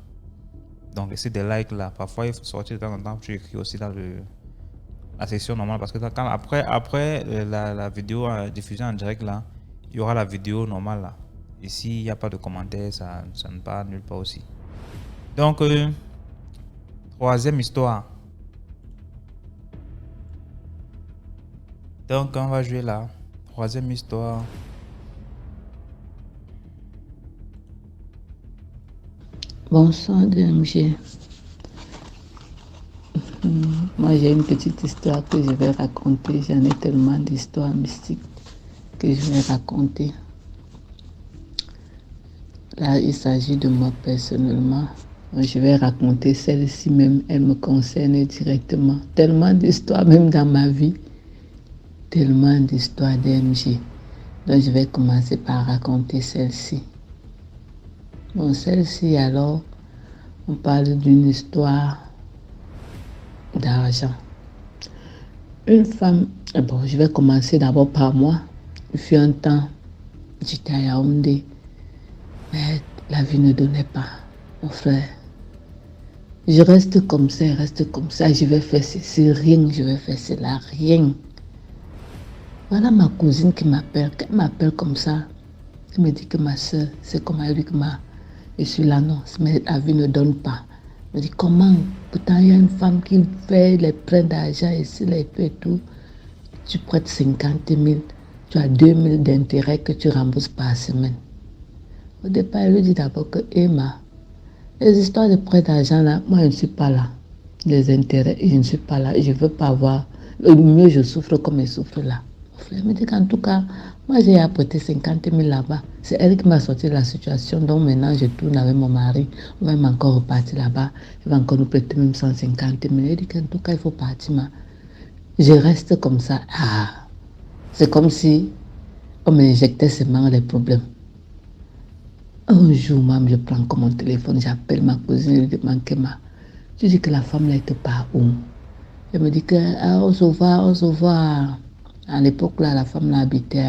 Donc, laissez des likes là. Parfois, il faut sortir de temps en temps. Tu écris aussi dans la section normale parce que quand, après la vidéo diffusée en direct là, il y aura la vidéo normale là. Et s'il n'y a pas de commentaires, ça ne part nulle part aussi. Donc, troisième histoire. Donc, on va jouer là. Troisième histoire. Bonsoir DMG. Moi j'ai une petite histoire que je vais raconter. J'en ai tellement d'histoires mystiques que je vais raconter. Là, il s'agit de moi personnellement. Je vais raconter celle-ci même, elle me concerne directement. Tellement d'histoires, même dans ma vie. Tellement d'histoires DMG. Donc, je vais commencer par raconter celle-ci. Bon, celle-ci, alors, on parle d'une histoire d'argent. Une femme, bon, je vais commencer d'abord par moi. Il fut un temps, j'étais à Yaoundé. Mais la vie ne donnait pas, mon frère. Je reste comme ça, je vais faire ceci, rien, je vais faire cela, rien. Voilà ma cousine qui m'appelle, qu'elle m'appelle comme ça. Elle me dit que ma soeur, c'est comme elle lui que je suis là, non, mais la vie ne donne pas. Elle me dit comment, pourtant il y a une femme qui fait les prêts d'argent ici, les peu et tout. Tu prêtes 50 000, tu as 2 000 d'intérêt que tu rembourses par semaine. Au départ, elle lui dit d'abord que Emma, les histoires de prêts d'argent là, moi je ne suis pas là. Les intérêts, je ne suis pas là. Je ne veux pas voir. Le mieux, je souffre comme elle souffre là. Elle me dit qu'en tout cas, moi j'ai apprêté 50 000 là-bas. C'est elle qui m'a sorti de la situation. Donc maintenant, je tourne avec mon mari. On va même encore repartir là-bas. Il va encore nous prêter même 150 000. Elle dit qu'en tout cas, il faut partir. Je reste comme ça. Ah, c'est comme si on m'injectait seulement les problèmes. Un jour, même, je prends comme mon téléphone, j'appelle ma cousine, je lui demande tu dis que la femme n'était pas où? Elle me dit que on se voit. À l'époque, là, la femme là, habitait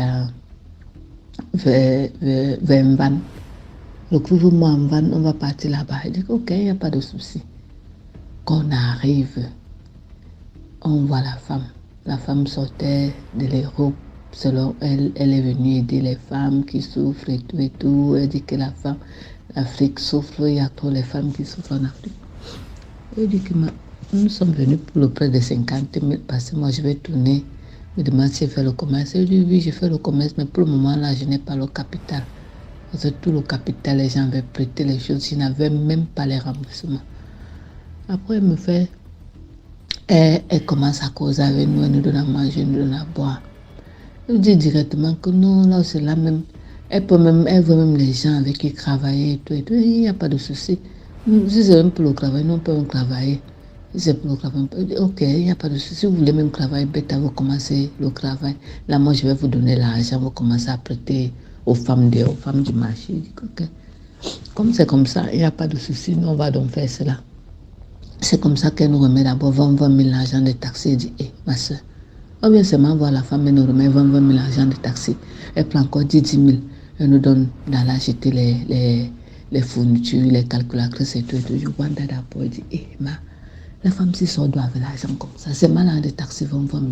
vers Mvan. Retrouve-moi en van, on va partir là-bas. Elle dit ok, il n'y a pas de souci. Quand on arrive, on voit la femme. La femme sortait de l'Europe. Selon elle, elle est venue aider les femmes qui souffrent et tout et tout. Elle dit que l'Afrique souffre, il y a trop les femmes qui souffrent en Afrique. Elle dit que nous sommes venus pour le près de 50 000 parce que moi je vais tourner. Je me demande si je fais le commerce. Elle dit oui, je fais le commerce, mais pour le moment là, je n'ai pas le capital. Parce que tout le capital, les gens avaient prêté les choses, je n'avais même pas les remboursements. Après, elle commence à causer avec nous, elle nous donne à manger, elle nous donne à boire. Elle dit directement que non, là c'est là même. Elle veut même les gens avec qui travailler et tout. Il n'y a pas de souci. Si c'est même pour le travail, nous on peut même travailler. Si c'est pour le travail, ok, il n'y a pas de souci. Si vous voulez même travailler, bête, vous commencez le travail. Là, moi je vais vous donner l'argent, vous commencez à prêter aux femmes du marché. Je dis, ok. Comme c'est comme ça, il n'y a pas de souci, nous on va donc faire cela. C'est comme ça qu'elle nous remet d'abord 20 000 l'argent de taxi. Elle dit, ma soeur, on vient seulement voir la femme, elle nous remet 20 000 l'argent de taxi. Elle prend encore 10 000. Elle nous donne dans l'acheter les fournitures, les calculatrices et tout. Je vois d'abord, elle dit, la femme si sort doit avec l'argent comme ça. C'est malin de taxi 20 000.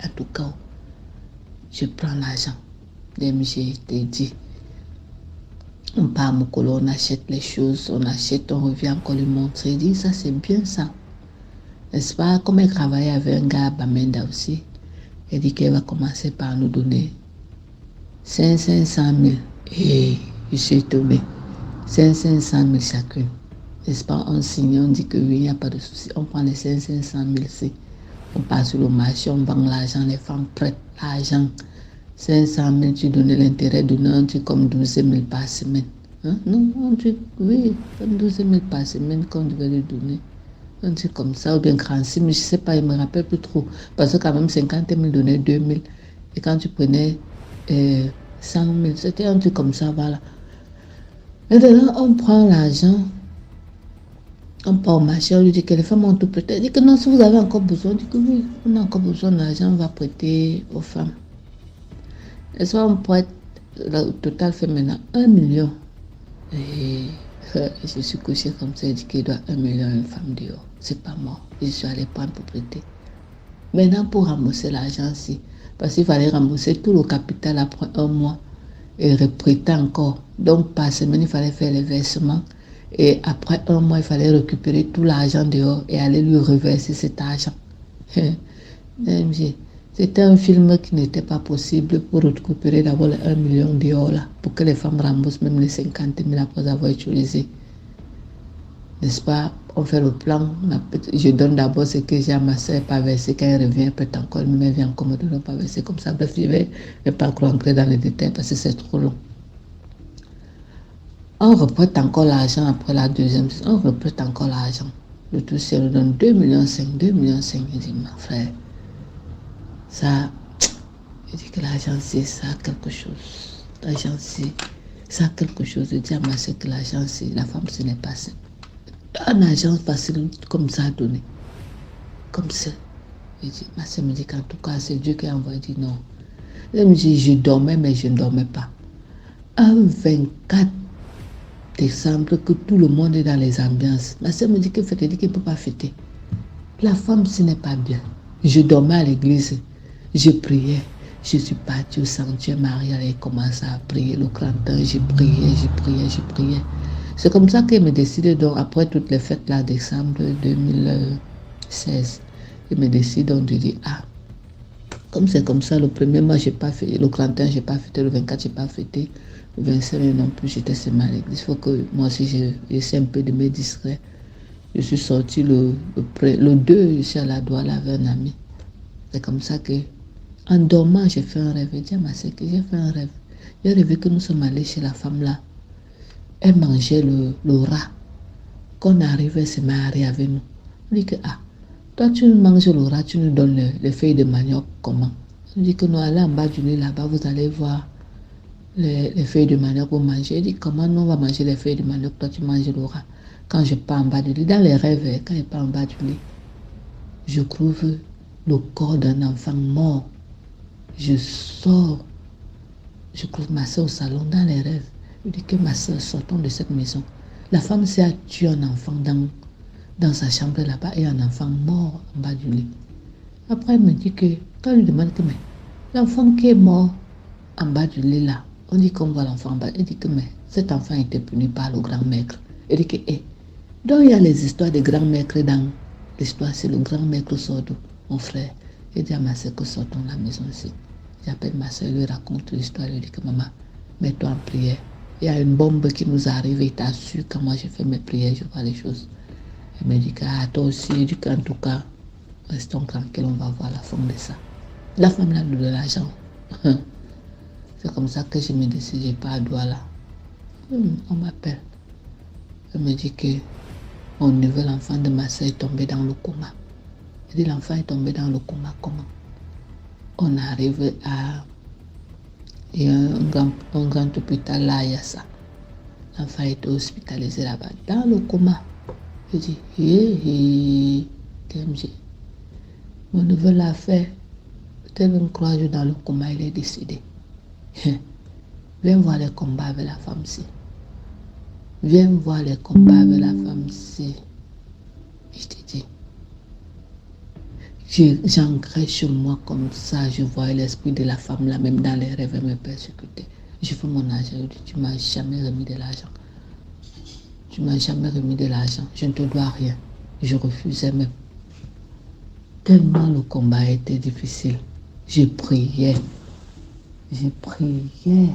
En tout cas, je prends l'argent. DMG te dit, on part à Mokolo, on achète les choses, on revient encore lui montrer. Il dit, ça c'est bien ça. N'est-ce pas? Comme elle travaillait avec un gars à Bamenda aussi, elle dit qu'elle va commencer par nous donner 500 000. Et je suis étonnée. 500 000 chacune. N'est-ce pas? On signe, on dit que oui, il n'y a pas de souci. On prend les 500 000 ici. On passe sur le marché, on vend l'argent, les femmes prêtent l'argent. 500 000, tu donnes l'intérêt de un truc comme 12 000 par semaine. Hein? Non, un truc, oui, comme 12 000 par semaine qu'on devait lui donner. Un truc comme ça, ou bien 36 000, je ne sais pas, il ne me rappelle plus trop. Parce que quand même 50 000 donnait 2 000. Et quand tu prenais 100 000, c'était un truc comme ça, voilà. Maintenant, on prend l'argent, on part au marché, on lui dit que les femmes ont tout prêté. Elle dit que non, si vous avez encore besoin, on dit que oui, on a encore besoin d'argent, on va prêter aux femmes. Et soit on prête, le total fait maintenant 1 million. Et je suis couché comme ça, il dit qu'il doit 1 million à une femme dehors. C'est pas moi. Je suis allé prendre pour prêter. Maintenant, pour rembourser l'argent-ci, parce qu'il fallait rembourser tout le capital après 1 mois et reprêter encore. Donc, par semaine, il fallait faire les versements. Et après 1 mois, il fallait récupérer tout l'argent dehors et aller lui reverser cet argent. C'était un film qui n'était pas possible pour récupérer d'abord les 1 million dehors là, pour que les femmes remboursent même les 50 000 après avoir utilisé. N'est-ce pas? On fait le plan. Je donne d'abord ce que j'ai à ma soeur, pas versé. Quand elle revient, peut-être encore, elle vient encore me donner pas versé comme ça. Bref, je vais pas rentrer dans les détails parce que c'est trop long. On reprête encore l'argent après la deuxième. On reprête encore l'argent. Le tout, c'est on donne 2,5 millions. 2,5 millions. Je dis, ma frère, ça, je dis que l'argent, c'est ça quelque chose. L'argent, c'est ça quelque chose. Je dis à ma soeur que l'argent, c'est la femme, ce n'est pas ça. Un argent facile comme ça à donner. Comme ça. Je dis, ma soeur me dit qu'en tout cas, c'est Dieu qui a envoyé. Je dis non. Elle me dit, je dormais, mais je ne dormais pas. Un 24 décembre, que tout le monde est dans les ambiances. Ma soeur me dit que fêter, dit qu'elle ne peut pas fêter. La femme, ce n'est pas bien. Je dormais à l'église. Je priais. Je suis partie au sanctuaire Marie, elle commençait à prier le crantin. Je priais. C'est comme ça qu'elle me décide, donc après toutes les fêtes là, décembre 2016, elle me décide donc de dire, comme c'est comme ça, le premier mois, je n'ai pas fait, le 31, je n'ai pas fêté, le 24, je n'ai pas fêté, le 25 non plus, j'étais seulement à l'église. Il faut que moi aussi, j'essaie un peu de me distraire. Je suis sortie le 2, je suis à la douane avec un ami. C'est comme ça que En dormant, j'ai fait un rêve. J'ai dit à ma sœur que j'ai fait un rêve. J'ai rêvé que nous sommes allés chez la femme là. Elle mangeait le rat. Quand on arrivait, elle se mariée avec nous. On dit que, ah, toi tu manges le rat, tu nous donnes les feuilles de manioc, comment? On dit que nous allons en bas du lit là-bas, vous allez voir les feuilles de manioc pour manger. Elle dit, comment nous on va manger les feuilles de manioc, toi tu manges le rat? Quand je pars en bas du lit, dans les rêves, quand je pars en bas du lit, je trouve le corps d'un enfant mort. Je sors, je trouve ma soeur au salon dans les rêves. Je dis que ma soeur, sortons de cette maison. La femme s'est tué un enfant dans sa chambre là-bas et un enfant mort en bas du lit. Après, elle me dit que, quand je lui demande que, mais l'enfant qui est mort en bas du lit là, on dit qu'on voit l'enfant en bas. Elle dit que, mais cet enfant était puni par le grand maître. Elle dit que, donc il y a les histoires des grands maîtres dans l'histoire, c'est le grand maître sort d'où, mon frère. Il dit à ma soeur que sortons de la maison ici. J'appelle ma soeur, lui raconte l'histoire, lui dit que maman, mets-toi en prière. Il y a une bombe qui nous arrive et t'assure quand moi je fais mes prières, je vois les choses. Elle me dit que toi aussi, je dis qu'en tout cas, restons tranquilles, on va voir la fin de ça. La femme là nous donne l'argent. C'est comme ça que je me décide, je pas à Douala. On m'appelle. Elle me dit que mon neveu, l'enfant de ma soeur, est tombé dans le coma. Elle dit l'enfant est tombé dans le coma, comment? On arrive à... Il y a un grand hôpital là, il y a ça. L'enfant était hospitalisé là-bas, dans le coma. Je dis, KMG, mon neveu l'a fait. Peut-être une 3 jours dans le coma, il est décédé. Viens voir les combats avec la femme-ci. Viens voir les combats avec la femme-ci. Je te dis. J'ancrais sur moi comme ça, je voyais l'esprit de la femme là, même dans les rêves, elle me persécutait. Je fais mon argent, je dis, tu m'as jamais remis de l'argent. Tu m'as jamais remis de l'argent, je ne te dois rien. Je refusais même. Tellement le combat était difficile. Je priais. Je priais.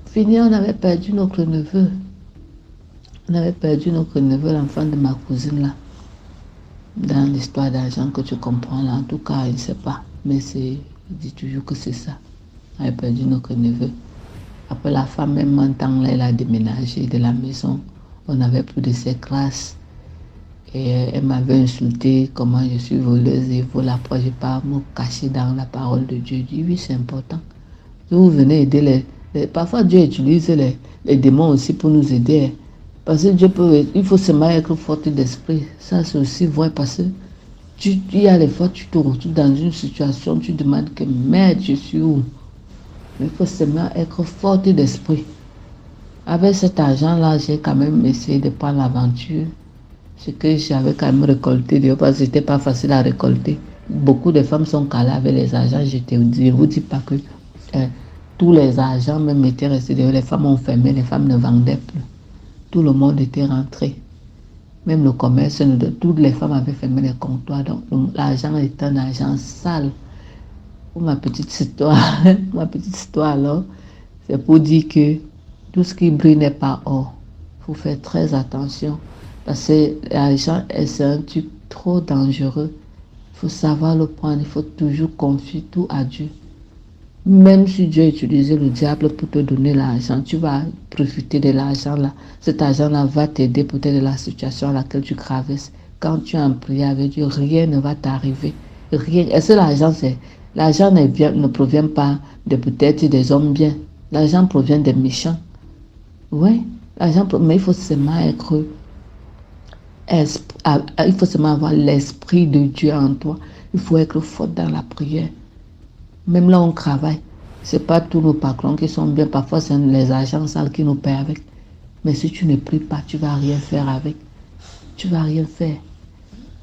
Fini, on avait perdu notre neveu. On avait perdu notre neveu, l'enfant de ma cousine là. Dans l'histoire d'argent que tu comprends là. En tout cas, il ne sait pas. Mais je dis toujours que c'est ça. On avait perdu notre neveu. Après la femme, même en temps là, elle a déménagé de la maison. On n'avait plus de ses grâces. Et elle m'avait insulté comment je suis voleuse et vole. Après, je pars me cacher dans la parole de Dieu. Je dis oui, c'est important. Vous venez aider parfois Dieu utilise les démons aussi pour nous aider. Parce que Dieu peut, il faut seulement être forte d'esprit. Ça, c'est aussi vrai parce que il y a les fois, tu te retrouves dans une situation, tu demandes que merde, je suis où? Mais il faut seulement être forte d'esprit. Avec cet argent-là, j'ai quand même essayé de prendre l'aventure. Ce que j'avais quand même récolté, parce que c'était pas facile à récolter. Beaucoup de femmes sont calées avec les argents. Je ne vous dis pas que tous les argents même étaient restés dehors. Les femmes ont fermé, les femmes ne vendaient plus. Tout le monde était rentré. Même le commerce, toutes les femmes avaient fermé les comptoirs. Donc l'argent était un argent sale. Pour ma petite histoire, alors, c'est pour dire que tout ce qui brille n'est pas or. Il faut faire très attention. Parce que l'argent, c'est un truc trop dangereux. Il faut savoir le prendre. Il faut toujours confier tout à Dieu. Même si Dieu a utilisé le diable pour te donner l'argent, tu vas profiter de l'argent là. Cet argent-là va t'aider peut-être de la situation à laquelle tu traverses. Quand tu es en prière avec Dieu, rien ne va t'arriver. Rien. Et ce l'argent ne provient pas de peut-être des hommes bien. L'argent provient des méchants. Oui, mais il faut seulement il faut seulement avoir l'esprit de Dieu en toi. Il faut être fort dans la prière. Même là, on travaille. Ce n'est pas tous nos patrons qui sont bien. Parfois, c'est les agents sales qui nous paient avec. Mais si tu ne pries pas, tu ne vas rien faire avec. Tu ne vas rien faire.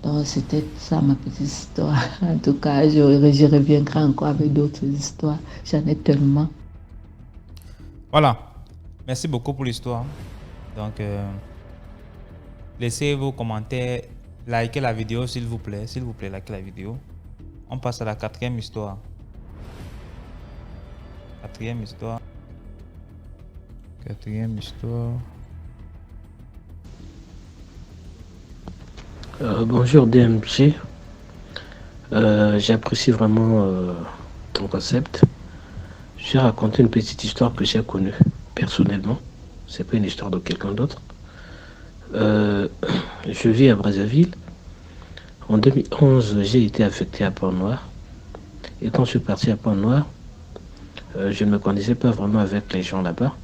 Donc, c'était ça ma petite histoire. En tout cas, je reviendrai encore avec d'autres histoires. J'en ai tellement. Voilà. Merci beaucoup pour l'histoire. Donc, laissez vos commentaires. Likez la vidéo, s'il vous plaît. S'il vous plaît, likez la vidéo. On passe à la 4e histoire. 4e histoire. 4e histoire. Bonjour DMG. J'apprécie vraiment ton concept. Je vais raconter une petite histoire que j'ai connue personnellement. C'est pas une histoire de quelqu'un d'autre. Je vis à Brazzaville. En 2011, j'ai été affecté à Port-Noir. Et quand je suis parti à Port-Noir, je ne me connaissais pas vraiment avec les gens là-bas.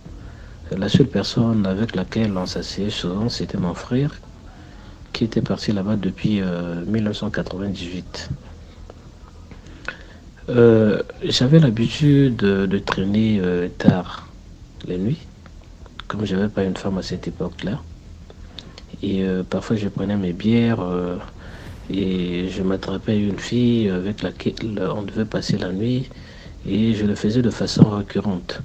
La seule personne avec laquelle on s'asseyait souvent, c'était mon frère, qui était parti là-bas depuis 1998. J'avais l'habitude de traîner tard les nuits, comme je n'avais pas une femme à cette époque-là. Et parfois je prenais mes bières et je m'attrapais une fille avec laquelle on devait passer la nuit et je le faisais de façon récurrente.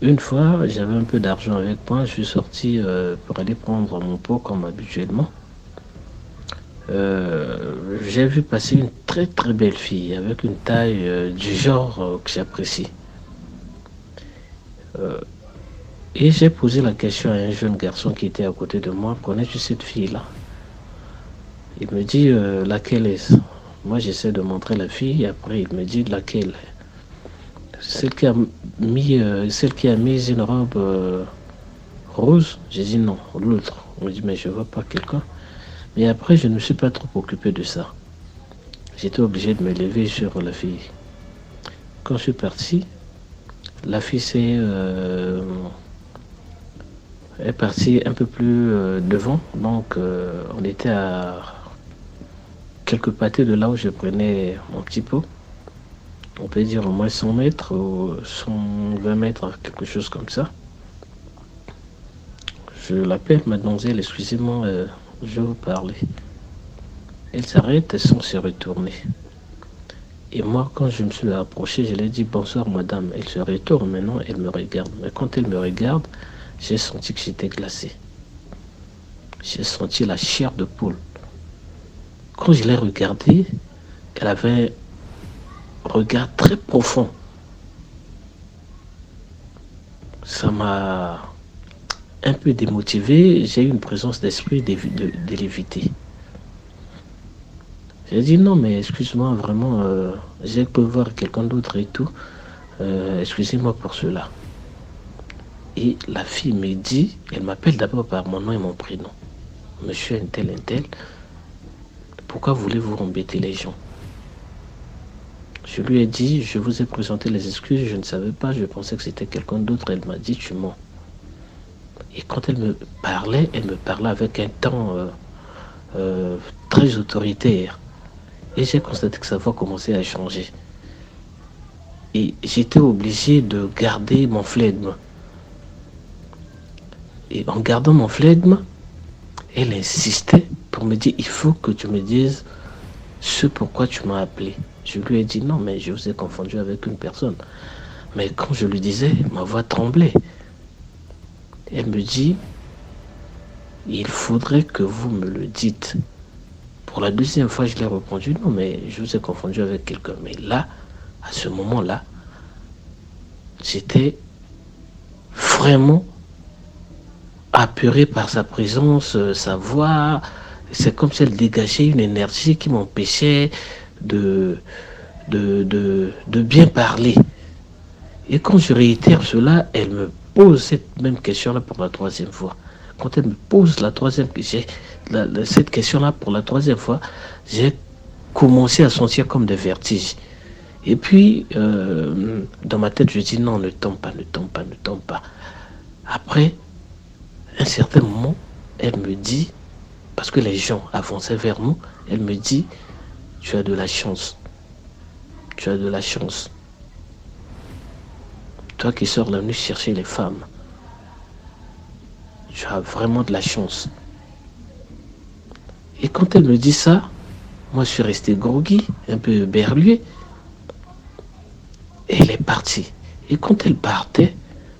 Une fois, j'avais un peu d'argent avec moi, je suis sorti pour aller prendre mon pot comme habituellement. J'ai vu passer une très très belle fille avec une taille du genre que j'apprécie. Et j'ai posé la question à un jeune garçon qui était à côté de moi, connais-tu cette fille-là? Il me dit laquelle est-ce? Moi j'essaie de montrer la fille et après il me dit laquelle? Celle qui a mis une robe rose? J'ai dit non, l'autre. On me dit mais je vois pas quelqu'un. Mais après, je ne me suis pas trop occupé de ça. J'étais obligé de me lever sur la fille. Quand je suis parti, la fille est partie un peu plus devant. Donc, on était à quelques pâtés de là où je prenais mon petit pot. On peut dire au moins 100 mètres ou 120 mètres, quelque chose comme ça. Je l'appelle, mademoiselle, excusez-moi, je vais vous parler. Elle s'arrête sans se retourner. Et moi, quand je me suis approché, je lui ai dit bonsoir madame. Elle se retourne, maintenant elle me regarde. Mais quand elle me regarde, j'ai senti que j'étais glacé. J'ai senti la chair de poule. Quand je l'ai regardée, elle avait un regard très profond. Ça m'a un peu démotivé, j'ai eu une présence d'esprit de l'éviter. J'ai dit non mais excuse-moi vraiment, j'ai pu voir quelqu'un d'autre et tout, excusez-moi pour cela. Et la fille me dit, elle m'appelle d'abord par mon nom et mon prénom. Monsieur un tel, pourquoi voulez-vous embêter les gens? Je lui ai dit, je vous ai présenté les excuses, je ne savais pas, je pensais que c'était quelqu'un d'autre. Elle m'a dit, tu mens. Et quand elle me parlait avec un ton très autoritaire. Et j'ai constaté que sa voix commençait à changer. Et j'étais obligé de garder mon flegme. Et en gardant mon flegme, elle insistait pour me dire, il faut que tu me dises ce pourquoi tu m'as appelé. Je lui ai dit, non, mais je vous ai confondu avec une personne. Mais quand je lui disais, ma voix tremblait. Elle me dit, il faudrait que vous me le dites. Pour la deuxième fois, je lui ai répondu, non, mais je vous ai confondu avec quelqu'un. Mais là, à ce moment-là, j'étais vraiment apeuré par sa présence, sa voix. C'est comme si elle dégageait une énergie qui m'empêchait de bien parler. Et quand je réitère cela, elle me pose cette même question-là pour la troisième fois. Quand elle me pose cette question-là pour la troisième fois, j'ai commencé à sentir comme des vertiges. Et puis, dans ma tête, je dis non, ne tombe pas, ne tombe pas, ne tombe pas. Après, un certain moment, elle me dit, parce que les gens avançaient vers nous, elle me dit, tu as de la chance. Tu as de la chance. Toi qui sors la nuit chercher les femmes, tu as vraiment de la chance. Et quand elle me dit ça, moi je suis resté groggy, un peu berlué. Et elle est partie. Et quand elle partait,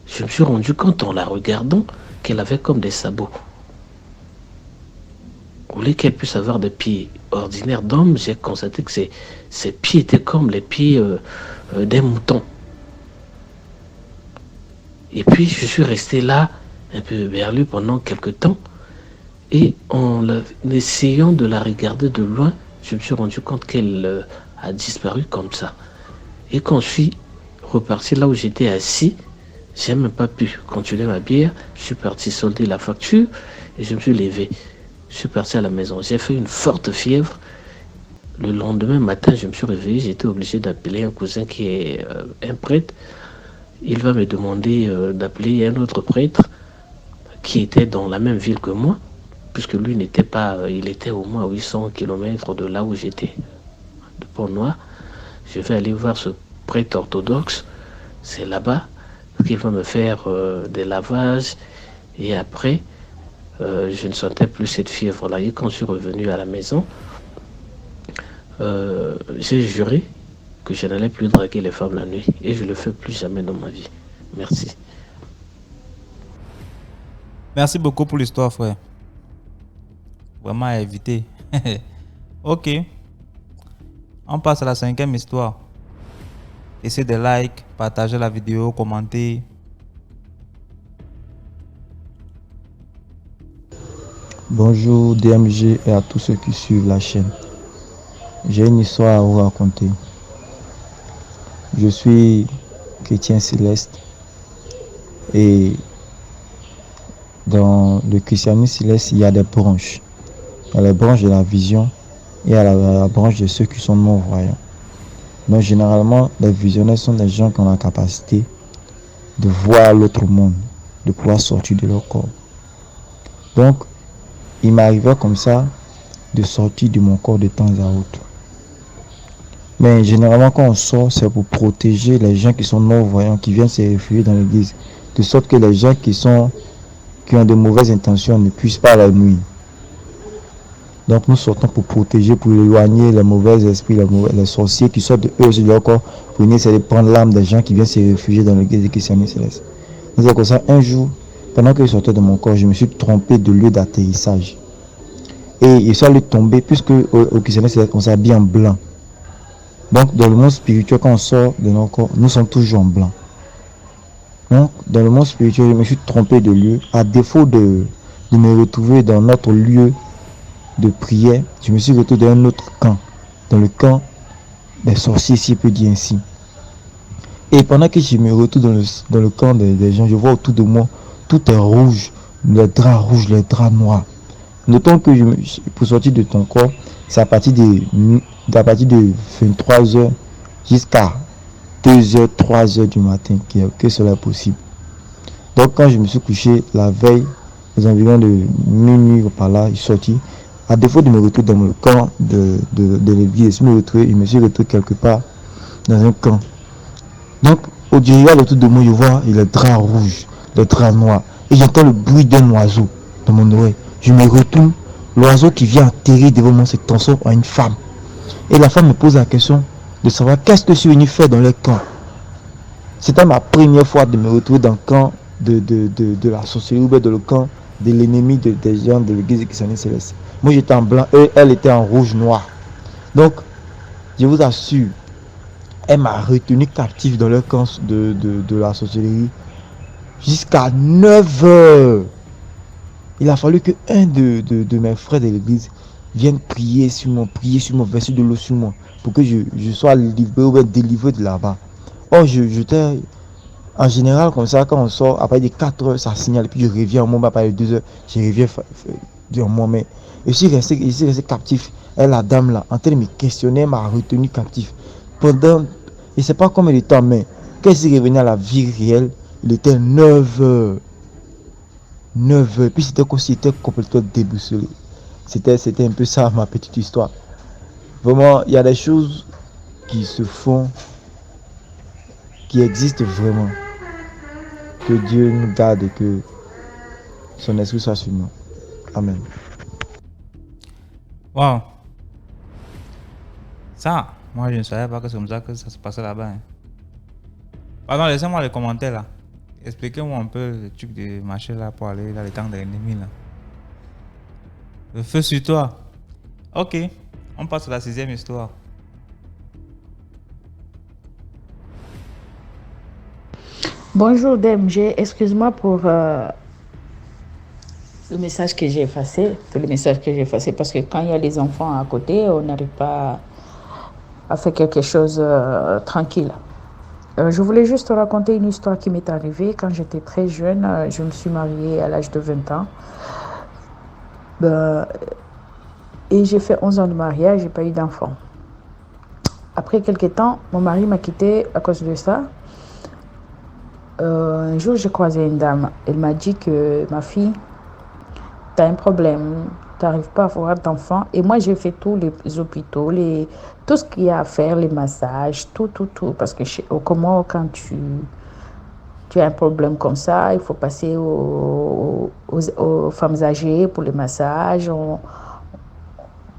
je me suis rendu compte en la regardant qu'elle avait comme des sabots. Au lieu qu'elle puisse avoir des pieds ordinaires d'homme, j'ai constaté que ses pieds étaient comme les pieds d'un mouton. Et puis je suis resté là, un peu berlu pendant quelques temps. Et en essayant de la regarder de loin, je me suis rendu compte qu'elle a disparu comme ça. Et quand je suis reparti là où j'étais assis, j'ai même pas pu continuer ma bière. Je suis parti solder la facture et je me suis levé. Je suis parti à la maison. J'ai fait une forte fièvre. Le lendemain matin, je me suis réveillé. J'étais obligé d'appeler un cousin qui est un prêtre. Il va me demander d'appeler un autre prêtre qui était dans la même ville que moi, puisque lui n'était pas, il était au moins 800 km de là où j'étais, de Pont-Noir. Je vais aller voir ce prêtre orthodoxe, c'est là-bas qu'il va me faire des lavages, et après, je ne sentais plus cette fièvre-là. Et quand je suis revenu à la maison, j'ai juré que je n'allais plus draguer les femmes la nuit, et je ne le fais plus jamais dans ma vie. Merci. Merci beaucoup pour l'histoire, frère. Vraiment à éviter. Ok. On passe à la 5e histoire. Essayez de like, partager la vidéo, commenter. Bonjour DMG et à tous ceux qui suivent la chaîne. J'ai une histoire à vous raconter. Je suis chrétien céleste et dans le christianisme céleste, il y a des branches. Il y a les branches de la vision et il y a la branche de ceux qui sont non-voyants. Donc généralement, les visionnaires sont des gens qui ont la capacité de voir l'autre monde, de pouvoir sortir de leur corps. Donc, il m'arrivait comme ça de sortir de mon corps de temps à autre. Mais généralement, quand on sort, c'est pour protéger les gens qui sont non-voyants, qui viennent se réfugier dans l'église, de sorte que les gens qui ont de mauvaises intentions ne puissent pas la nuire. Donc nous sortons pour protéger, pour éloigner les mauvais esprits, les sorciers qui sortent de eux de leur corps, pour venir essayer de prendre l'âme des gens qui viennent se réfugier dans l'église du christianisme céleste. C'est comme ça, un jour, pendant que je sortais de mon corps, je me suis trompé de lieu d'atterrissage. Et je suis allé tomber, puisque au christianisme céleste, on s'habille en blanc. Donc dans le monde spirituel, quand on sort de notre corps, nous sommes toujours en blanc. Donc dans le monde spirituel, je me suis trompé de lieu. À défaut de me retrouver dans notre lieu de prière, je me suis retrouvé dans un autre camp, dans le camp des sorciers, si je peux dire ainsi. Et pendant que je me retrouve dans le camp des gens, je vois autour de moi, tout est rouge, les draps rouges, les draps noirs. Notons que pour sortir de ton corps, c'est à partir de 23h jusqu'à 2h, 3h du matin que cela est possible. Donc quand je me suis couché la veille, aux environs de minuit par là, je suis sorti. À défaut de me retrouver dans le camp de l'église, je me suis retrouvé quelque part dans un camp. Donc, au derrière autour de moi, je vois les draps rouges, les draps noirs. Et j'entends le bruit d'un oiseau dans mon oreille. Je me retourne, l'oiseau qui vient atterrir devant moi se transforme en une femme. Et la femme me pose la question de savoir qu'est-ce que je suis venu faire dans le camp. C'était ma première fois de me retrouver dans le camp de la sorcellerie, ou bien dans le camp de l'ennemi des gens de l'église christianisme céleste. Moi j'étais en blanc et elle était en rouge noir. Donc, je vous assure, elle m'a retenu captif dans le camp de la sorcellerie jusqu'à 9h. Il a fallu que un de mes frères de l'église vienne prier sur moi, verser de l'eau sur moi, pour que je sois libéré ou délivré de là-bas. Or, j'étais en général comme ça, quand on sort, après de 4h, ça signale, puis je reviens au moment, après 2h, je reviens en moi. Mais je suis resté captif. Et la dame là, en train de me questionner, m'a retenu captif. Pendant, je ne sais pas combien de temps, mais quand je suis revenu à la vie réelle, il était 9h. 9h. Puis c'était comme si j'étais complètement déboussolé. C'était un peu ça ma petite histoire. Vraiment, il y a des choses qui se font, qui existent vraiment. Que Dieu nous garde et que son esprit soit sur nous. Amen. Wow. Ça, moi je ne savais pas que c'est comme ça que ça se passait là-bas. Hein. Pardon, laissez-moi les commentaires là. Expliquez-moi un peu le truc de marcher là pour aller dans les temps de l'ennemi là. Le feu sur toi. Ok, on passe à la 6e histoire. Bonjour DMG, excuse-moi pour le message que j'ai effacé, parce que quand il y a les enfants à côté, on n'arrive pas à faire quelque chose tranquille. Je voulais juste te raconter une histoire qui m'est arrivée quand j'étais très jeune. Je me suis mariée à l'âge de 20 ans. Et j'ai fait 11 ans de mariage, j'ai pas eu d'enfant. Après quelques temps, mon mari m'a quitté à cause de ça. Un jour, j'ai croisé une dame. Elle m'a dit que ma fille, tu as un problème, tu n'arrives pas à avoir d'enfant. Et moi, j'ai fait tous les hôpitaux, tout ce qu'il y a à faire, les massages, tout. Parce que comment, quand tu as un problème comme ça, il faut passer aux femmes âgées pour les massages,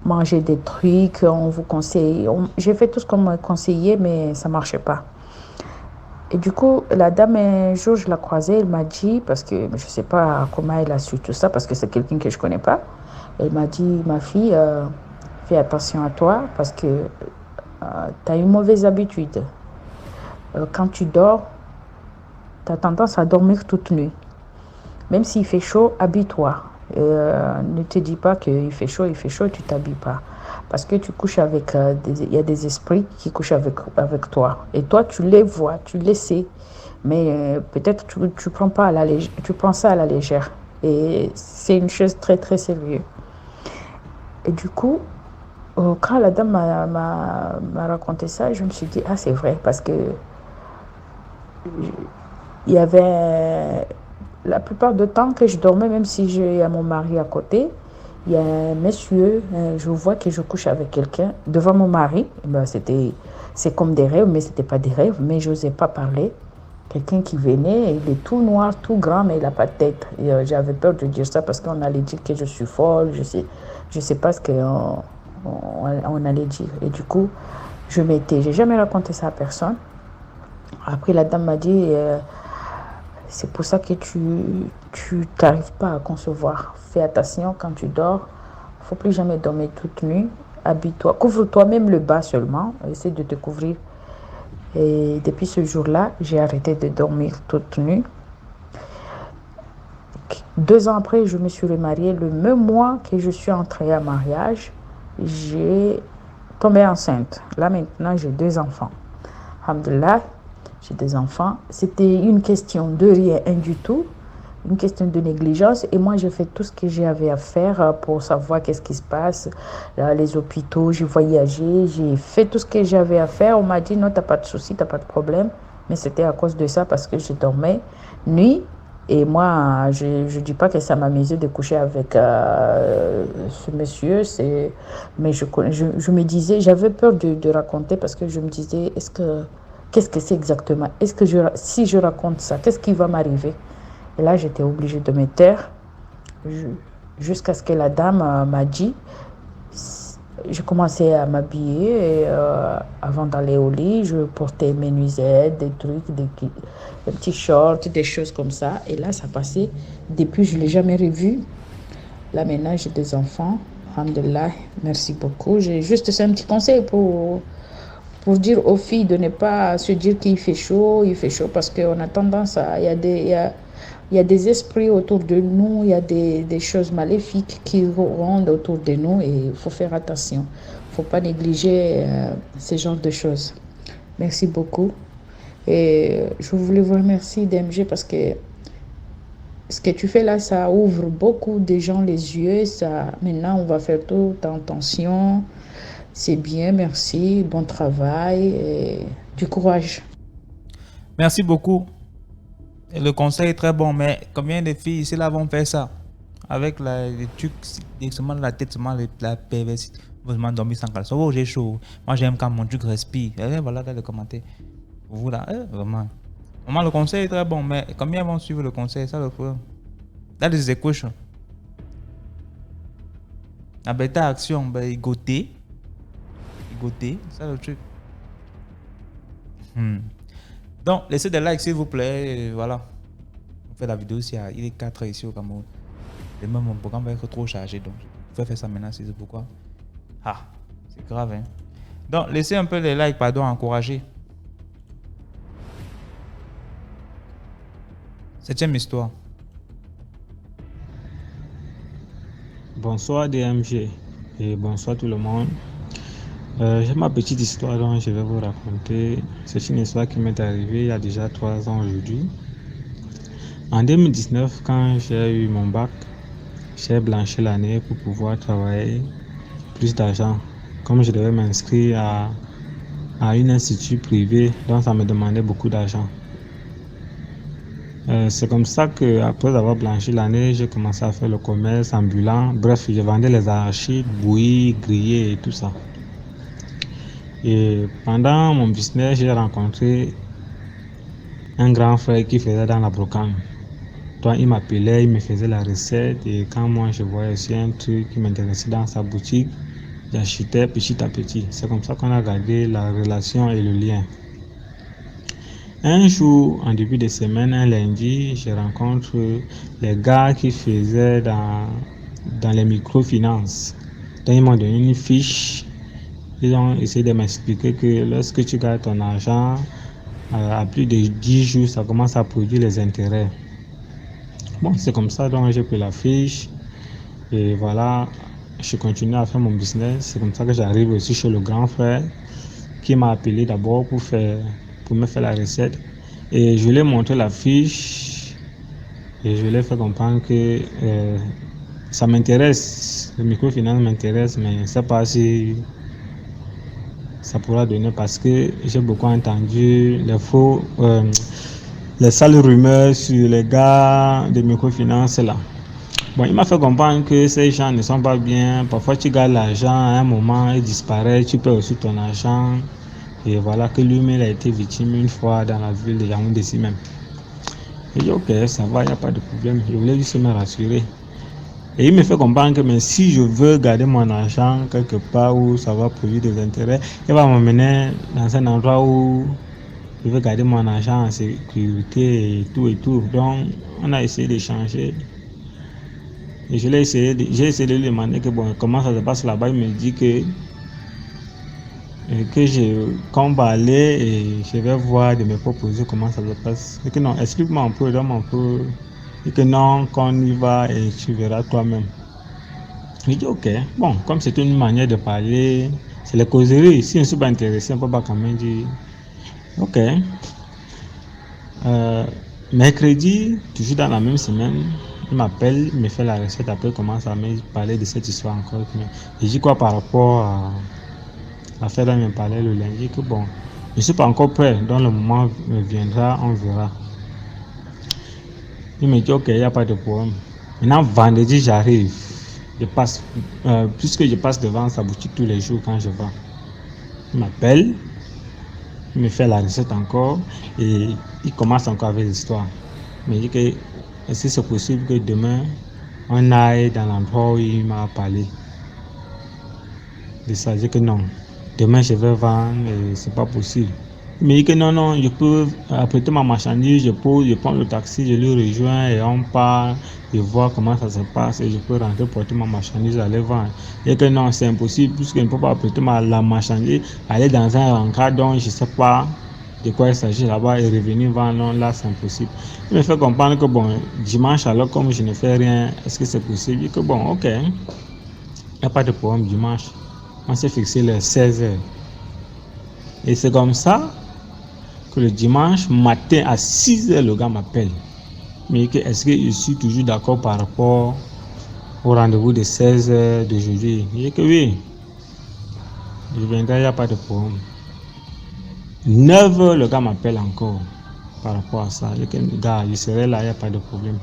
manger des trucs, on vous conseille. J'ai fait tout ce qu'on m'a conseillé, mais ça ne marchait pas. Et du coup, la dame, un jour, je l'ai croisée, elle m'a dit, parce que je ne sais pas comment elle a su tout ça, parce que c'est quelqu'un que je ne connais pas. Elle m'a dit, ma fille, fais attention à toi, parce que tu as une mauvaise habitude. Quand tu dors, tu as tendance à dormir toute nuit. Même s'il fait chaud, habille-toi. Ne te dis pas qu'il fait chaud, tu ne t'habilles pas. Parce que tu couches avec il y a des esprits qui couchent avec toi. Et toi, tu les vois, tu les sais. Mais peut-être tu prends pas tu prends ça à la légère. Et c'est une chose très, très sérieuse. Et du coup, quand la dame m'a raconté ça, je me suis dit, ah, c'est vrai. Parce que il y avait la plupart du temps que je dormais, même si j'ai mon mari à côté, il y a un monsieur, je vois que je couche avec quelqu'un devant mon mari. C'est comme des rêves, mais ce n'était pas des rêves, mais je n'osais pas parler. Quelqu'un qui venait, il est tout noir, tout grand, mais il n'a pas de tête. J'avais peur de dire ça parce qu'on allait dire que je suis folle, je sais pas ce qu'on on allait dire. Et du coup, j'ai jamais raconté ça à personne. Après, la dame m'a dit, c'est pour ça que tu t'arrives pas à concevoir. Fais attention quand tu dors. Il ne faut plus jamais dormir toute nuit. Habille-toi. Couvre-toi même le bas seulement. Essaie de te couvrir. Et depuis ce jour-là, j'ai arrêté de dormir toute nuit. 2 ans après, je me suis remariée. Le même mois que je suis entrée à mariage, j'ai tombé enceinte. Là, maintenant, j'ai 2 enfants. Alhamdoulilah. J'ai des enfants. C'était une question de rien du tout, une question de négligence. Et moi, j'ai fait tout ce que j'avais à faire pour savoir qu'est-ce qui se passe. Là, les hôpitaux, j'ai voyagé, j'ai fait tout ce que j'avais à faire. On m'a dit, non, tu n'as pas de souci, tu n'as pas de problème. Mais c'était à cause de ça, parce que je dormais nuit. Et moi, je ne dis pas que ça m'amusait de coucher avec ce monsieur. Mais je me disais, j'avais peur de raconter parce que je me disais, qu'est-ce que c'est exactement? Si je raconte ça, qu'est-ce qui va m'arriver? Et là, j'étais obligée de me taire jusqu'à ce que la dame m'a dit. J'ai commencé à m'habiller et avant d'aller au lit, je portais mes nuisettes, des trucs, des petits shorts, des choses comme ça. Et là, ça passait. Depuis, je ne l'ai jamais revu. Là, maintenant, j'ai des enfants. Alhamdulillah, merci beaucoup. J'ai juste un petit conseil pour dire aux filles de ne pas se dire qu'il fait chaud parce qu'on a tendance à... Il y a des esprits autour de nous, il y a des choses maléfiques qui rondent autour de nous et il faut faire attention. Il ne faut pas négliger ce genre de choses. Merci beaucoup. Et je voulais vous remercier, DMG, parce que ce que tu fais là, ça ouvre beaucoup de gens les yeux. Maintenant, on va faire tout en tension. C'est bien, merci, bon travail et du courage. Merci beaucoup. Et le conseil est très bon, mais combien de filles ici là vont faire ça? Avec les trucs, directement la tête, seulement la perversité. Vous demandez dormir sans caleçon. Oh, j'ai chaud. Moi, j'aime quand mon truc respire. Et voilà, dans les commentaires. Vous là, vraiment. Vraiment, le conseil est très bon, mais combien vont suivre le conseil? Ça, le problème. That is the question. La bêta action, égoté, ça le truc. Donc, laissez des likes s'il vous plaît. Et voilà. On fait la vidéo ici. Il est 4 heures ici au Cameroun. Et même mon programme va être trop chargé. Donc, je vais faire ça maintenant. C'est pourquoi. Ah, c'est grave. Hein? Donc, laissez un peu les likes, pardon, encourager. 7e histoire. Bonsoir DMG et bonsoir tout le monde. J'ai ma petite histoire dont je vais vous raconter. C'est une histoire qui m'est arrivée il y a déjà 3 ans aujourd'hui. En 2019, quand j'ai eu mon bac, j'ai blanchi l'année pour pouvoir travailler plus d'argent. Comme je devais m'inscrire à un institut privé, donc ça me demandait beaucoup d'argent. C'est comme ça qu'après avoir blanchi l'année, j'ai commencé à faire le commerce ambulant. Bref, je vendais les arachides, bouillis, grillés et tout ça. Et pendant mon business, j'ai rencontré un grand frère qui faisait dans la brocante. Donc, il m'appelait, il me faisait la recette. Et quand moi, je voyais aussi un truc qui m'intéressait dans sa boutique, j'achetais petit à petit. C'est comme ça qu'on a gardé la relation et le lien. Un jour, en début de semaine, un lundi, je rencontre les gars qui faisaient dans les microfinances. Donc, ils m'ont donné une fiche. Ils ont essayé de m'expliquer que lorsque tu gardes ton argent, à plus de 10 jours, ça commence à produire les intérêts. Bon, c'est comme ça, donc j'ai pris la fiche. Et voilà, je continue à faire mon business. C'est comme ça que j'arrive aussi chez le grand frère qui m'a appelé d'abord pour me faire la recette. Et je lui ai montré la fiche et je lui ai fait comprendre que ça m'intéresse. Le microfinance m'intéresse, mais je ne sais pas si ça pourra donner parce que j'ai beaucoup entendu les sales rumeurs sur les gars de microfinance là. Bon, il m'a fait comprendre que ces gens ne sont pas bien. Parfois, tu gagnes l'argent, à un moment, il disparaît, tu perds aussi ton argent. Et voilà que lui-même a été victime une fois dans la ville de Yaoundé ici même. J'ai dit ok, ça va, il n'y a pas de problème. Je voulais juste me rassurer. Et il me fait comprendre que mais si je veux garder mon argent quelque part où ça va produire des intérêts, il va m'emmener dans un endroit où je veux garder mon argent en sécurité et tout. Donc, on a essayé d'échanger. Et j'ai essayé de lui demander que bon, comment ça se passe là-bas. Il me dit que qu'on va aller et je vais voir de me proposer comment ça se passe. Et que non, explique-moi un peu, donne-moi un peu. Et que non, qu'on y va et tu verras toi-même. Je dis ok, bon, comme c'est une manière de parler, c'est les causeries. Si je ne suis pas intéressé, on ne peut pas quand même dire ok. Mercredi, toujours dans la même semaine, il m'appelle, il me fait la recette, après il commence à me parler de cette histoire encore. Et je dis quoi par rapport à l'affaire dont il me parlait le lundi, que bon, je ne suis pas encore prêt, donc le moment viendra, on verra. Il me dit ok, il n'y a pas de problème. Maintenant, vendredi, j'arrive. Puisque je passe devant sa boutique tous les jours quand je vends. Il m'appelle, il me fait la recette encore et il commence encore avec l'histoire. Il me dit que est-ce que c'est possible que demain, on aille dans l'endroit où il m'a parlé. De ça, je dis que non. Demain, je vais vendre et c'est pas possible. Il me dit que non, je peux apprêter ma marchandise, je prends le taxi, je lui rejoins et on part, je vois comment ça se passe et je peux rentrer porter ma marchandise, aller vendre. Et que non, c'est impossible puisque je ne peux pas apprêter la marchandise, aller dans un encart dont je ne sais pas de quoi il s'agit là-bas et revenir vendre. Non, là, c'est impossible. Il me fait comprendre que bon, dimanche, alors comme je ne fais rien, est-ce que c'est possible? Je dis que bon, ok, il n'y a pas de problème dimanche. On s'est fixé les 16h. Et c'est comme ça que le dimanche matin à 6h, le gars m'appelle. Mais est-ce que je suis toujours d'accord par rapport au rendez-vous de 16h d'aujourd'hui? Il dit que oui. Je viendrai, il n'y a pas de problème. 9h, le gars m'appelle encore par rapport à ça. Je dis que gars, je serai là, il n'y a pas de problème.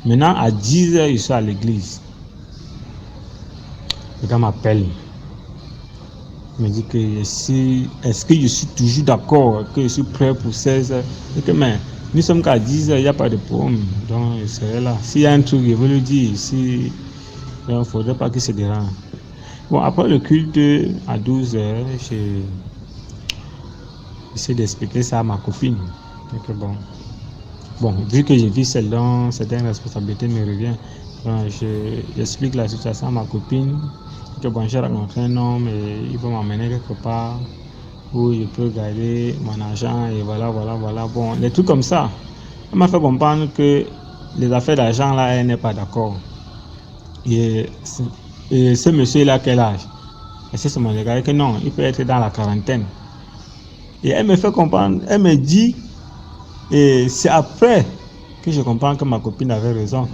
Maintenant, à 10h, je suis à l'église. Le gars m'appelle. Il me dit que est-ce que je suis toujours d'accord, que je suis prêt pour 16h. Je dis que mais nous sommes qu'à 10h, il n'y a pas de problème. Donc je serai là. S'il y a un truc, je veux le dire. Il ne faudrait pas qu'il se dérange. Bon, après le culte à 12h, j'essaie d'expliquer ça à ma copine. Donc, bon, vu que je vis seul, donc certaines responsabilités me reviennent. Donc j'explique la situation à ma copine. Que bon, j'ai rencontré un homme et il va m'emmener quelque part où je peux garder mon argent et voilà. Bon, des trucs comme ça. Elle m'a fait comprendre que les affaires d'argent là, elle n'est pas d'accord. Et ce monsieur-là, quel âge? Et c'est mon gars que non, il peut être dans la quarantaine. Et elle me fait comprendre, elle me dit, et c'est après que je comprends que ma copine avait raison.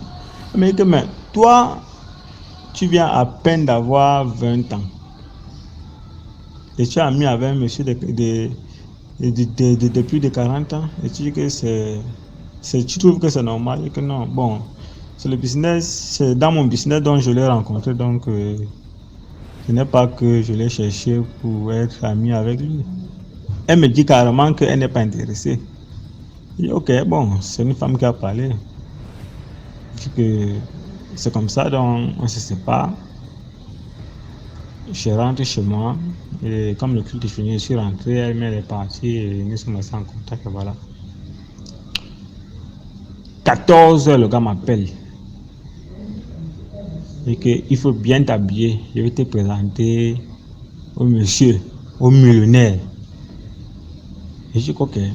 Elle me dit que, mais toi, tu viens à peine d'avoir 20 ans. Et tu es ami avec un monsieur de plus de 40 ans. Et tu dis que tu trouves que c'est normal et que non. Bon, c'est le business, c'est dans mon business dont je l'ai rencontré. Donc, ce n'est pas que je l'ai cherché pour être ami avec lui. Elle me dit carrément qu'elle n'est pas intéressée. Je dis, ok, bon, c'est une femme qui a parlé. Je dis que c'est comme ça, donc on se sépare. Je rentre chez moi et comme le culte est fini, je suis rentré, elle est partie et nous sommes restés en contact et voilà. 14h, le gars m'appelle et qu'il faut bien t'habiller, je vais te présenter au monsieur, au millionnaire. Et je dis ok, il n'y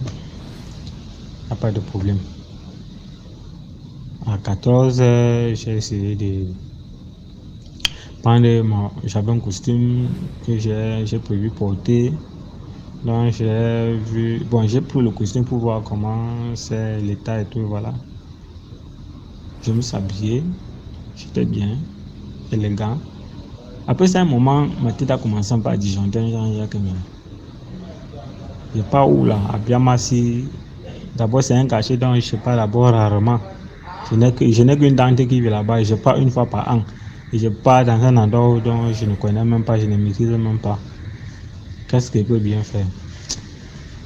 a pas de problème. À 14h, j'ai essayé de j'avais un costume que j'ai prévu porter. Donc j'ai pris le costume pour voir comment c'est l'état et tout, voilà. Je me suis habillé, j'étais bien, élégant. Après ça, un moment, ma tête a commencé à disjoncter, je sais pas où là, à Biamassi. D'abord c'est un cachet dont je sais pas d'abord rarement. Je n'ai qu'une dentée qui vit là-bas, je pars une fois par an. Et je pars dans un endroit dont je ne connais même pas, je ne maîtrise même pas. Qu'est-ce que je peux bien faire?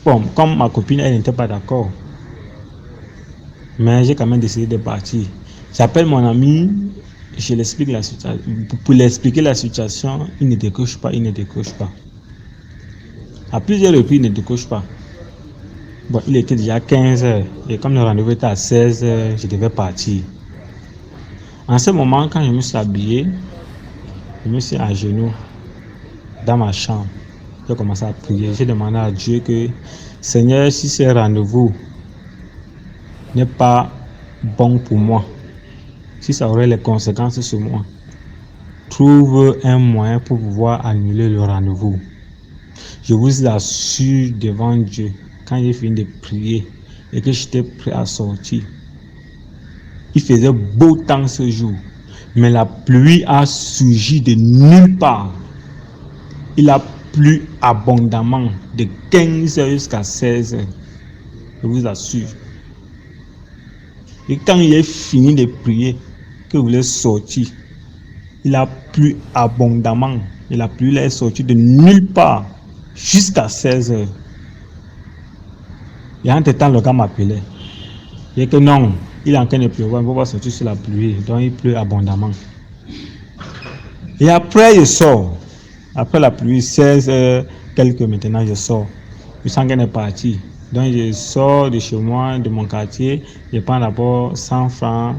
Bon, comme ma copine, elle n'était pas d'accord. Mais j'ai quand même décidé de partir. J'appelle mon ami, je l'explique la situation. Pour lui expliquer la situation, il ne décroche pas. À plusieurs reprises, il ne décroche pas. Bon, il était déjà 15h. Et comme le rendez-vous était à 16h, je devais partir. En ce moment, quand je me suis habillé, je me suis à genoux dans ma chambre. J'ai commencé à prier. J'ai demandé à Dieu que, Seigneur, si ce rendez-vous n'est pas bon pour moi, si ça aurait les conséquences sur moi, trouve un moyen pour pouvoir annuler le rendez-vous. Je vous assure devant Dieu, quand j'ai fini de prier et que j'étais prêt à sortir, il faisait beau temps ce jour, mais la pluie a surgi de nulle part. Il a plu abondamment de 15h jusqu'à 16h. Je vous assure. Et quand il est fini de prier, que vous voulez sortir, il a plu abondamment. Et la pluie est sortie de nulle part jusqu'à 16h. Et entre-temps, le gars m'appelait. Il dit que non, il est en train de pleuvoir, il ne va pas sortir sur la pluie, donc il pleut abondamment. Et après, je sors. Après la pluie, 16h, quelques maintenant, je sors. Je sens qu'elle est partie. Donc, je sors de chez moi, de mon quartier. Je prends d'abord 100 francs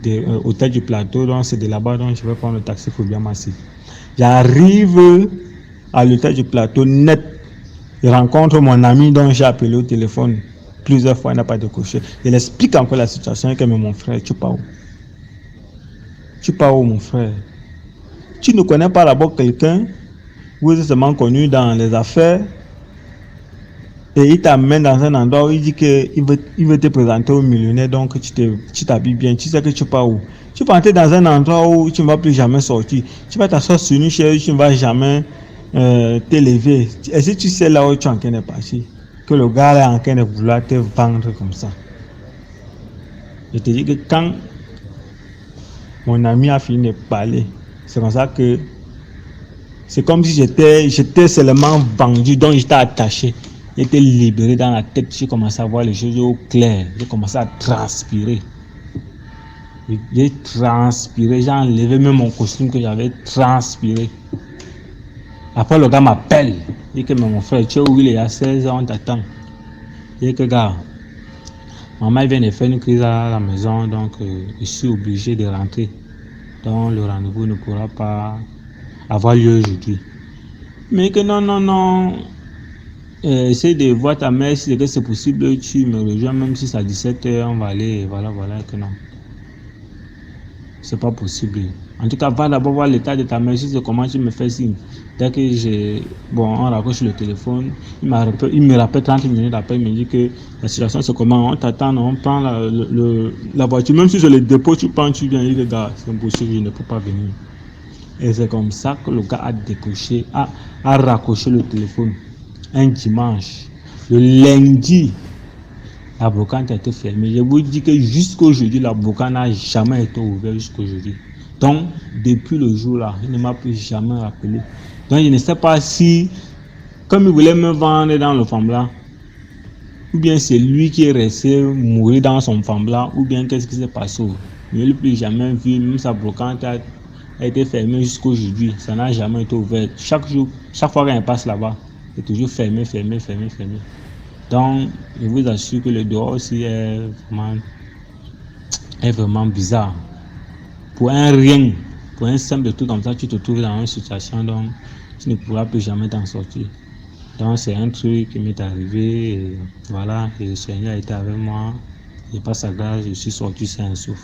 de hôtel du plateau. Donc, c'est de là-bas, donc je vais prendre le taxi pour Biamassi. J'arrive à l'hôtel du plateau net. Je rencontre mon ami dont j'ai appelé au téléphone plusieurs fois, il n'a pas décroché. Je l'explique encore la situation que mon frère, tu pars où? Tu pars où, mon frère? Tu ne connais pas d'abord quelqu'un, vous êtes seulement connu dans les affaires, et il t'amène dans un endroit où il dit qu'il veut te présenter au millionnaire, donc tu t'habilles bien, tu sais que tu pars où? Tu vas entrer dans un endroit où tu ne vas plus jamais sortir. Tu vas t'asseoir sur une chaise, tu ne vas jamais t'élever. Est-ce que tu sais là où tu es en train de partir? Que le gars est en train de vouloir te vendre comme ça. Je te dis que quand mon ami a fini de parler, c'est comme ça que c'est comme si j'étais seulement vendu, donc j'étais attaché. J'étais libéré dans la tête, j'ai commencé à voir les choses au clair, j'ai commencé à transpirer. J'ai transpiré, j'ai enlevé même mon costume que j'avais transpiré. Après, le gars m'appelle. Il dit que mon frère, tu es où? Il est à 16h, on t'attend. Il dit que gars, maman vient de faire une crise à la maison, donc je suis obligé de rentrer. Donc le rendez-vous ne pourra pas avoir lieu aujourd'hui. Mais que non. Essaye de voir ta mère, si c'est possible, tu me rejoins, même si c'est à 17h, on va aller, voilà, que non. C'est pas possible. En tout cas, va d'abord voir l'état de ta main, juste comment tu me fais signe. Dès que on raccroche le téléphone, il me rappelle 30 minutes après, il me dit que la situation c'est comment, on t'attend, on prend la voiture, même si je le dépose, tu prends, tu viens, il dit, gars, c'est impossible, je ne peux pas venir. Et c'est comme ça que le gars a raccroché le téléphone. Un dimanche. Le lundi, la brocante a été fermée. Je vous dis que jusqu'aujourd'hui, la brocante n'a jamais été ouverte jusqu'aujourd'hui. Donc, depuis le jour-là, il ne m'a plus jamais rappelé. Donc, je ne sais pas si, comme il voulait me vendre dans le Fambla, ou bien c'est lui qui est resté mourir dans son Fambla, ou bien qu'est-ce qui s'est passé. Je ne l'ai plus jamais vu, même sa brocante a été fermée jusqu'aujourd'hui. Ça n'a jamais été ouvert. Chaque fois qu'on passe là-bas, c'est toujours fermé. Donc, je vous assure que le dehors aussi est vraiment bizarre. Pour un simple truc comme ça, tu te trouves dans une situation dont tu ne pourras plus jamais t'en sortir. Donc, c'est un truc qui m'est arrivé. Et voilà, et le Seigneur a été avec moi. Et par sa grâce, je suis sorti sain et sauf.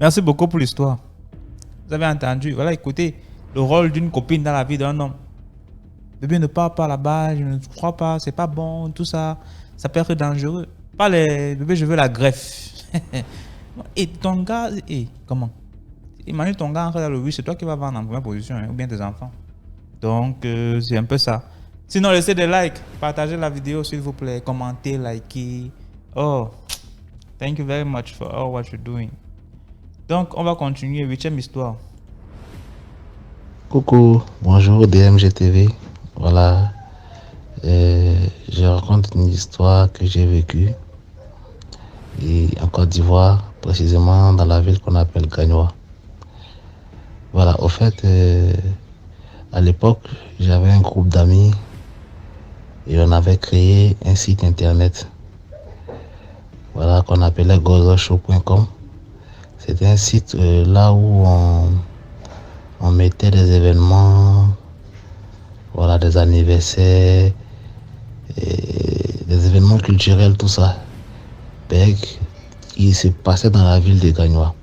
Merci beaucoup pour l'histoire. Vous avez entendu, voilà, écoutez, le rôle d'une copine dans la vie d'un homme. Bébé, ne part pas là-bas, je ne crois pas, c'est pas bon, tout ça, ça peut être dangereux. Pas les bébés, je veux la greffe. Et ton gars, comment? Imagine ton gars entre dans le oui, c'est toi qui vas vendre en première position, hein, ou bien tes enfants. Donc, c'est un peu ça. Sinon, laissez des likes, partagez la vidéo s'il vous plaît, commentez, likez. Oh, thank you very much for all what you're doing. Donc, on va continuer, 8e histoire. Coucou, bonjour DMG TV. Voilà, je raconte une histoire que j'ai vécue et en Côte d'Ivoire, précisément dans la ville qu'on appelle Gagnoa. Voilà, au fait, à l'époque, j'avais un groupe d'amis et on avait créé un site internet, voilà, qu'on appelait gozoshow.com. C'était un site là où on mettait des événements, voilà, des anniversaires, des événements culturels, tout ça, qui se passait dans la ville de Gagnoa.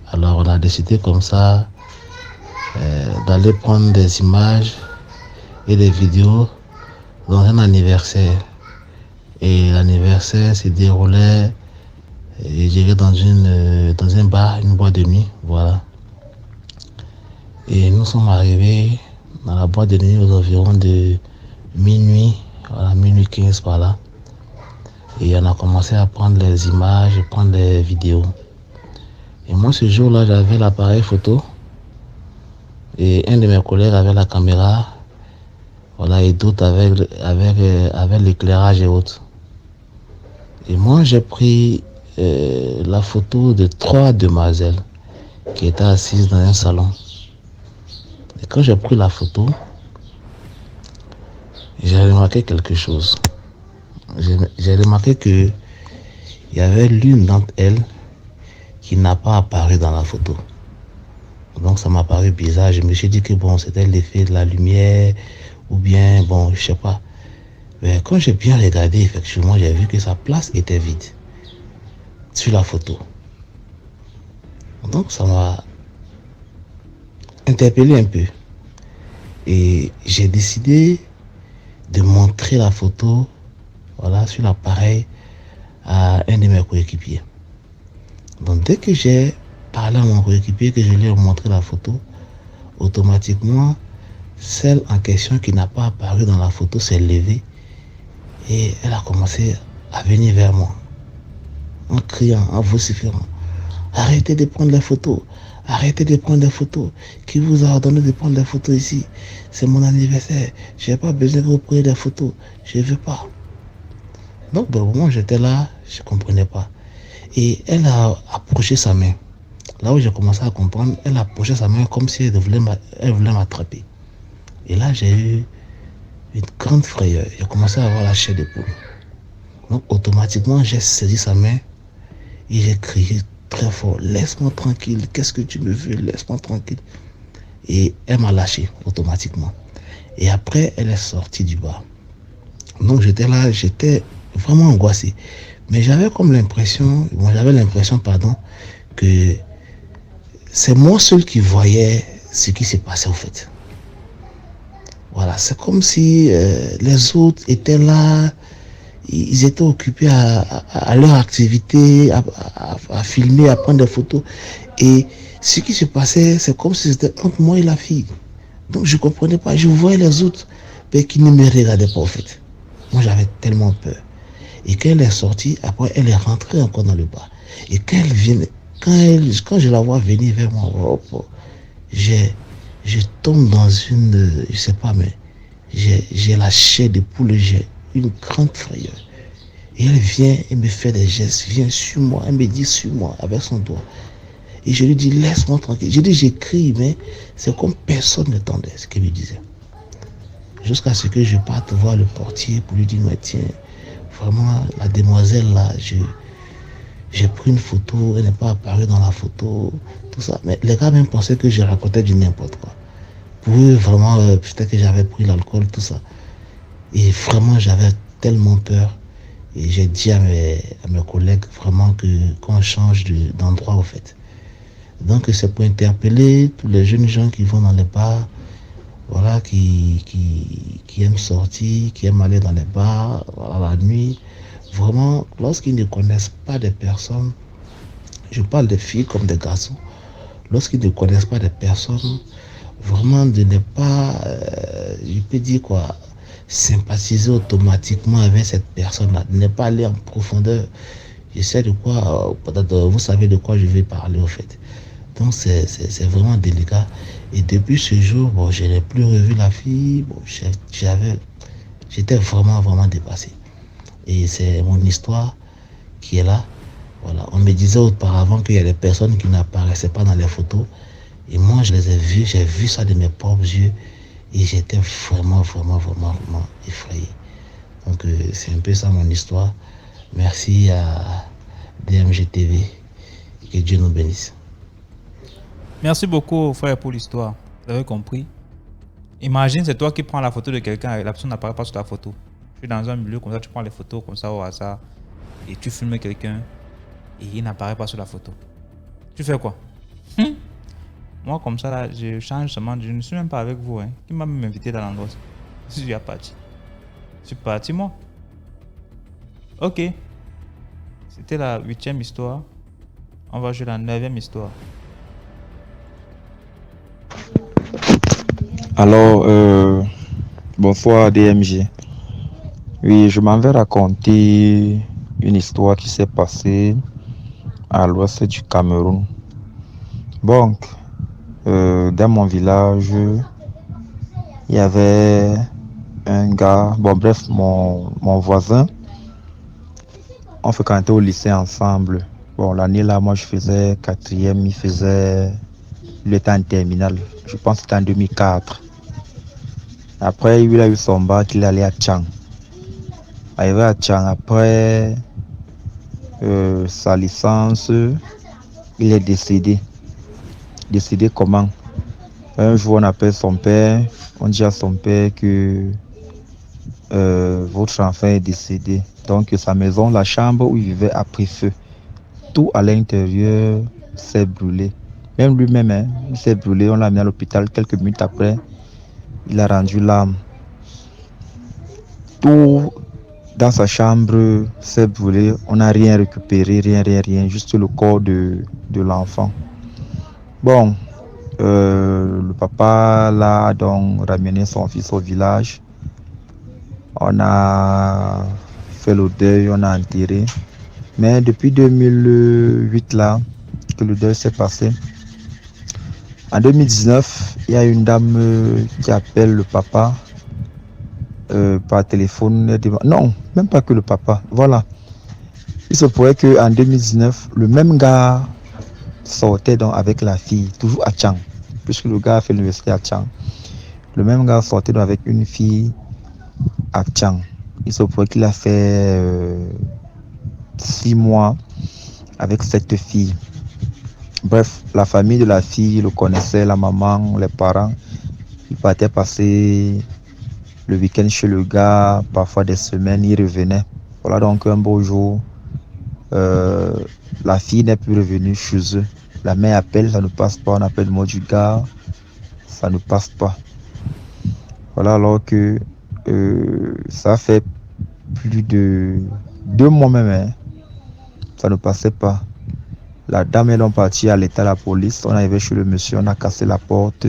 Alors on a décidé comme ça d'aller prendre des images et des vidéos dans un anniversaire. Et l'anniversaire se déroulait, je dirais, dans un bar, une boîte de nuit, voilà. Et nous sommes arrivés dans la boîte de nuit aux environs de minuit, voilà, minuit 15 par là. Et on a commencé à prendre les images, prendre les vidéos. Et moi, ce jour-là, j'avais l'appareil photo. Et un de mes collègues avait la caméra. Voilà, et d'autres avec l'éclairage et autres. Et moi, j'ai pris la photo de 3 demoiselles qui étaient assises dans un salon. Et quand j'ai pris la photo, j'ai remarqué quelque chose. J'ai remarqué qu'il y avait l'une d'entre elles qui n'a pas apparu dans la photo. Donc ça m'a paru bizarre. Je me suis dit que bon, c'était l'effet de la lumière ou bien, bon, je sais pas. Mais quand j'ai bien regardé, effectivement, j'ai vu que sa place était vide sur la photo. Donc ça m'a interpellé un peu. Et j'ai décidé de montrer la photo, voilà, sur l'appareil à un de mes coéquipiers. Donc dès que j'ai parlé à mon coéquipier, que je lui ai montré la photo, automatiquement, celle en question qui n'a pas apparu dans la photo s'est levée et elle a commencé à venir vers moi en criant, en vociférant: arrêtez de prendre les photos, arrêtez de prendre des photos. Qui vous a ordonné de prendre des photos ici? C'est mon anniversaire, je n'ai pas besoin que vous preniez des photos, je ne veux pas. Donc au moment où j'étais là, je ne comprenais pas. Et elle a approché sa main. Là où j'ai commencé à comprendre, elle a approché sa main comme si elle voulait m'attraper. Et là, j'ai eu une grande frayeur. J'ai commencé à avoir la chair de poule. Donc automatiquement, j'ai saisi sa main et j'ai crié très fort: laisse-moi tranquille, qu'est-ce que tu me veux, laisse-moi tranquille. Et elle m'a lâché automatiquement. Et après, elle est sortie du bar. Donc j'étais là, j'étais vraiment angoissé. Mais j'avais l'impression, que c'est moi seul qui voyais ce qui s'est passé au fait. Voilà, c'est comme si les autres étaient là, ils étaient occupés à leur activité, à filmer, à prendre des photos. Et ce qui se passait, c'est comme si c'était entre moi et la fille. Donc je ne comprenais pas, je voyais les autres mais qui ne me regardaient pas au fait. Moi j'avais tellement peur. Et quand elle est sortie, après elle est rentrée encore dans le bar. Et quand elle vient, quand je la vois venir vers moi, je tombe dans une, je sais pas, mais j'ai la chair de poule, j'ai une grande frayeur. Et elle vient et me fait des gestes, viens sur moi, elle me dit sur moi avec son doigt. Et je lui dis laisse-moi tranquille. Je dis j'écris, mais c'est comme personne n'entendait ce qu'elle me disait. Jusqu'à ce que je parte voir le portier pour lui dire mais tiens, vraiment la demoiselle là, j'ai pris une photo, elle n'est pas apparue dans la photo, tout ça. Mais les gars même pensaient que je racontais du n'importe quoi. Pour eux, vraiment, peut-être que j'avais pris l'alcool, tout ça. Et vraiment, j'avais tellement peur. Et j'ai dit à mes collègues vraiment qu'on change d'endroit, au fait. Donc, c'est pour interpeller tous les jeunes gens qui vont dans les bars, voilà, qui aiment sortir, qui aiment aller dans les bars, voilà, la nuit. Vraiment, lorsqu'ils ne connaissent pas des personnes, je parle des filles comme des garçons, lorsqu'ils ne connaissent pas des personnes, vraiment de ne pas, je peux dire quoi, sympathiser automatiquement avec cette personne-là, de ne pas aller en profondeur. Je sais de quoi, vous savez de quoi je vais parler au fait. Donc c'est vraiment délicat. Et depuis ce jour, bon, je n'ai plus revu la fille, bon, j'étais vraiment dépassé. Et c'est mon histoire qui est là. Voilà. On me disait auparavant qu'il y a des personnes qui n'apparaissaient pas dans les photos. Et moi, je les ai vues, j'ai vu ça de mes propres yeux. Et j'étais vraiment effrayé. Donc, c'est un peu ça mon histoire. Merci à DMG TV. Que Dieu nous bénisse. Merci beaucoup, frère, pour l'histoire. Vous avez compris. Imagine, c'est toi qui prends la photo de quelqu'un et la personne n'apparaît pas sur ta photo. Tu es dans un milieu comme ça, tu prends les photos comme ça au hasard et tu filmes quelqu'un et il n'apparaît pas sur la photo. Tu fais quoi? Moi, comme ça, là, je change seulement. Je ne suis même pas avec vous. Hein. Qui m'a même invité dans l'endroit? Je suis parti. Je suis parti, moi. Ok. C'était la 8e histoire. On va jouer la 9e histoire. Alors, bonsoir DMG. Oui, je m'en vais raconter une histoire qui s'est passée à l'ouest du Cameroun. Donc, dans mon village, il y avait un gars, bon bref, mon voisin. On fréquentait au lycée ensemble. Bon, l'année là, moi je faisais 4e, il était en terminale. Je pense que c'était en 2004. Après, il a eu son bac, il est allé à Tchang. Arrivé à Tchang, après sa licence, il est décédé. Décédé comment? Un jour, on appelle son père, on dit à son père que votre enfant est décédé. Donc, sa maison, la chambre où il vivait a pris feu. Tout à l'intérieur s'est brûlé. Même lui-même, hein, il s'est brûlé. On l'a mis à l'hôpital. Quelques minutes après, il a rendu l'âme. Tout dans sa chambre s'est brûlé. On n'a rien récupéré, rien. Juste le corps de l'enfant. Bon, le papa l'a donc ramené son fils au village. On a fait le deuil, on a enterré. Mais depuis 2008 là, que le deuil s'est passé, en 2019, il y a une dame qui appelle le papa par téléphone. Non, même pas que le papa. Voilà. Il se pourrait qu'en 2019, le même gars sortait donc avec la fille, toujours à Tchang, puisque le gars a fait l'université à Tchang. Le même gars sortait donc avec une fille à Tchang. Il se pourrait qu'il a fait 6 mois avec cette fille. Bref, la famille de la fille le connaissait, la maman, les parents. Ils partaient passer le week-end chez le gars, parfois des semaines, ils revenaient. Voilà donc un beau jour, La fille n'est plus revenue chez eux. La mère appelle, ça ne passe pas. On appelle le mot du gars, ça ne passe pas. Voilà, alors que ça fait plus de 2 mois même, hein, ça ne passait pas. La dame est donc partie à l'état de la police. On arrivait chez le monsieur, on a cassé la porte.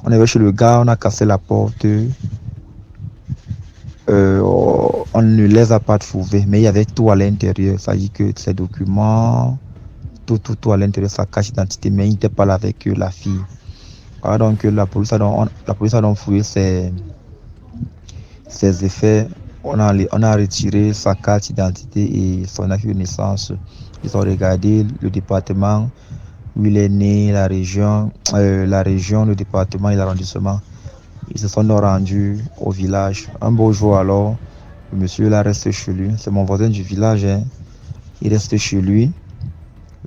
On arrivait chez le gars, on a cassé la porte. On ne les a pas trouvés, mais il y avait tout à l'intérieur. Ça dit que ces documents, tout à l'intérieur, sa carte d'identité, mais il n'était pas là avec la fille. Voilà, donc la police a donc fouillé ses effets. On a retiré sa carte d'identité et son acte de naissance. Ils ont regardé le département où il est né, la région, le département et l'arrondissement. Ils se sont donc rendus au village. Un beau jour alors, le monsieur là reste chez lui. C'est mon voisin du village, hein. Il reste chez lui.